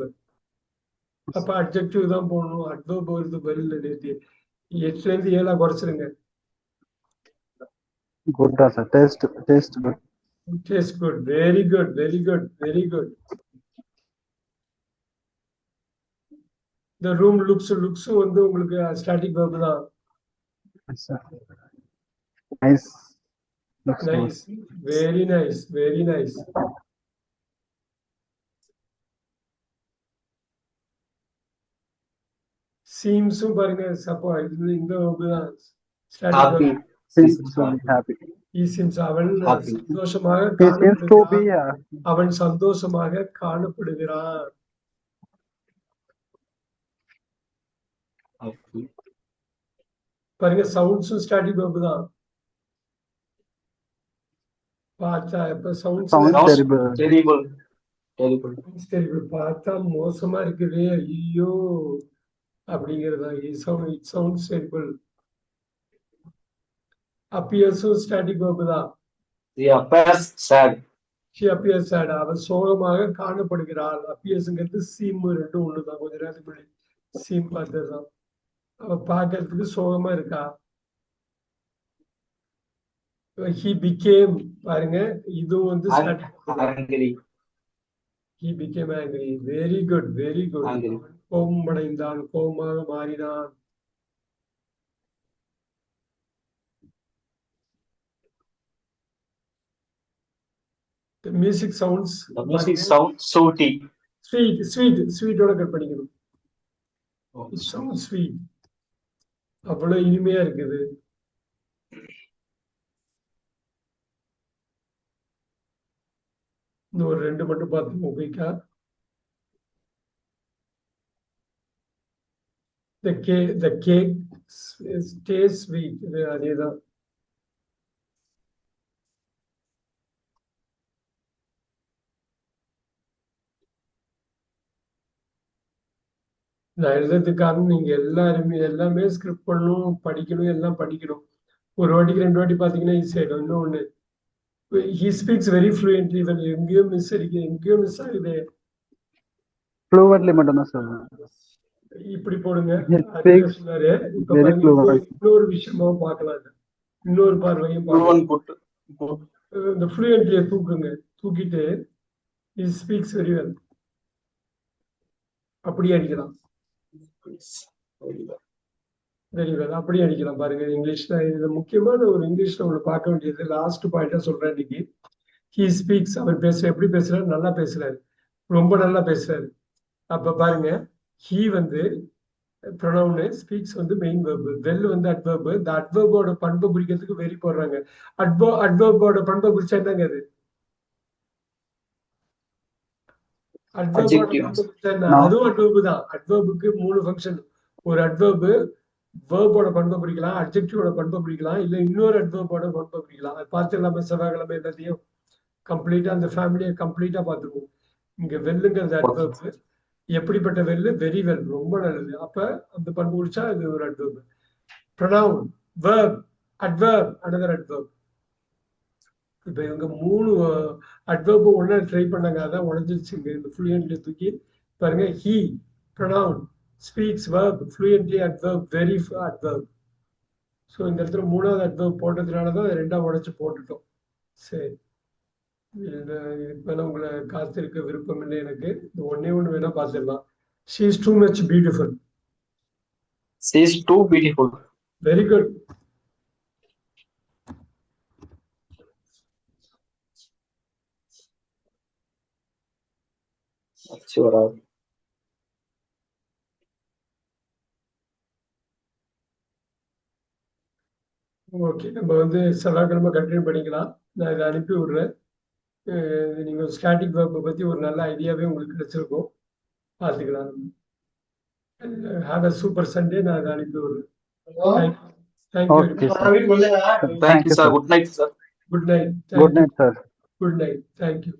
அப்ப அட்ஜெக்டிவ் தான் போடணும். அட்வர்ப் வருது பதில் நேத்தி. 8ல இருந்து 7ஆ குறைச்சிருங்க. குட் தான் sir. Taste good. Taste good. Very good very good very good. இந்த ரூம் லுக்ஸ் வந்து உங்களுக்கு ஸ்டாட்டிக் verb தான். Nice. Nice. Very nice very nice. சீம்ஸும் பாருங்க. சப்போ இந்த verb தான் ஸ்டாட்டிக் verb. ஹாப்பி. He seems அவன் சந்தோஷமாக He seems to be காணப்படுகிறான். அவன் சந்தோஷமாக காணப்படுகிறான். பாருங்க, சவுண்ட்ஸும் ஸ்டாட்டிக் verb தான். பார்த்தா இப்ப சவுண்ட்ஸ் தெரிபிள். பார்த்தா மோசமா இருக்குது, ஐயோ அப்படிங்கிறதா. It sounds terrible. அப்பியர்ஸும் ஸ்டாட்டிக் verb தான். She appears sad. அவள் சோகமாக காணப்படுகிறாள். அப்பியர்ஸ்ங்கிறது சீம் ரெண்டும் ஒண்ணுதான். கொஞ்ச நேரத்துக்கு முன்னாடி சீம் பார்த்ததுதான். அவ பார்க்கறதுக்கு சோகமா இருக்கா. He became பாருங்க, இதுவும் வந்து he became angry. Very good very good. கோபம் அடைந்தான், கோபமாக மாறினான். The music sounds sweet. Sweet ஓட கட் பண்ணிக்கணும். It sounds sweet. அவ்வளவு இனிமையா இருக்குது. இன்னும் ஒரு 2 மட்டும் பார்த்துப்போம் குயிக்கா. The cake stays sweet. அதேதான். நான் எழுதுறதுக்கு காரணம் நீங்க எல்லாமே ஸ்கிரிப்ட் பண்ணணும், படிக்கணும், எல்லாம் படிக்கணும். ஒரு வாட்டிக்கு 2 வாட்டி பார்த்தீங்கன்னா ஈஸி ஆயிடும். இன்னொன்னு he speaks very fluently. எங்கேயோ மிஸ் ஆகுது. ஃப்ளூவென்ட்லி மட்டும் தான் சொல்றேன். இப்படி போடுங்க. He அதுவே speaks சொன்னாரு. இப்ப very பாருங்க, fluent. இன்னொரு விஷயமாவும் பார்க்கலாம். இன்னொரு பார்வையும் பார்க்கலாம். இந்த ஃப்ளூயன்ட்லியை தூக்கிட்டு he speaks very well. அப்படியே அடிக்கலாம். Very well. அப்படியே அடிக்கலாம். பாருங்க இங்கிலீஷ்ல இது முக்கியமான ஒரு இங்கிலீஷ்ல ஒன்று பார்க்க வேண்டியது லாஸ்ட் பாயிண்டா சொல்றேன் இன்னைக்கு. ஹி ஸ்பீக்ஸ், அவர் எப்படி பேசுறாரு? நல்லா பேசுறாரு, ரொம்ப நல்லா பேசுறாரு. அப்ப பாருங்க, he pronoun, speaks main verb, well adverb. இந்த அட்வர்போட பண்பை குறிக்கிறதுக்கு வெரி போடுறாங்க. அட்வர்போட பண்பை குறிச்சா என்னங்க அது? அதுவும் அட்வர்பு தான். அட்வர்புக்கு 3 ஃபங்க்ஷன். ஒரு அட்வர்பு வேர்போட பண்பை குறிக்கலாம், அட்ஜெக்டிவோட பண்பை குறிக்கலாம், இல்ல இன்னொரு அட்வர்போட பண்பை குறிக்கலாம். அது பார்த்து எல்லாமே செவ்வாய்க்கிழமை எல்லாத்தையும் கம்ப்ளீட்டா அந்த ஃபேமிலியை கம்ப்ளீட்டா பார்த்துக்குவோம். இங்க வெல்லுங்கிறது அட்வர்பு. எப்படிப்பட்ட வெல்லு? வெரி வெல், ரொம்ப நல்லது. அப்ப அந்த பண்பு குறிச்சா அது ஒரு adverb. Pronoun, verb, adverb, another adverb. இப்ப இவங்க 3 அட்வர்பு ஒன்னா ட்ரை பண்ணாங்க, அதான் உடஞ்சிருச்சுங்க இந்த ஃப்ளூயன்ட்லி தூக்கி. பாருங்க, he pronoun, speaks verb, fluently adverb, very adverb. So இந்த இடத்துல 3வது அட்வர்ப் போட்டதுனாலதான் 2ஆ உடைச்சு போட்டுட்டோம். சரி, இதுக்கு மேல உங்களை காத்திருக்க விருப்பம் இல்லை எனக்கு. இந்த ஒண்ணு வேணா பார்த்துடலாம். She is too much beautiful. She is too beautiful. Very good. Sure. Okay, நம்ம செவ்வாய்க்கிழமை கண்டினியூ பண்ணிக்கலாம். நான் இதை அனுப்பி விடுறேன். நீங்க ஸ்டாட்டிக் வெர்பை பத்தி ஒரு நல்ல ஐடியாவே உங்களுக்கு கிடைச்சிருக்கும். பார்த்துக்கலாம். Have a super Sunday. நான் இதை அனுப்பி விடுறேன். Okay, sir. Thank you, sir. Good night, sir. Good night. Good night, sir. Good night. Thank you.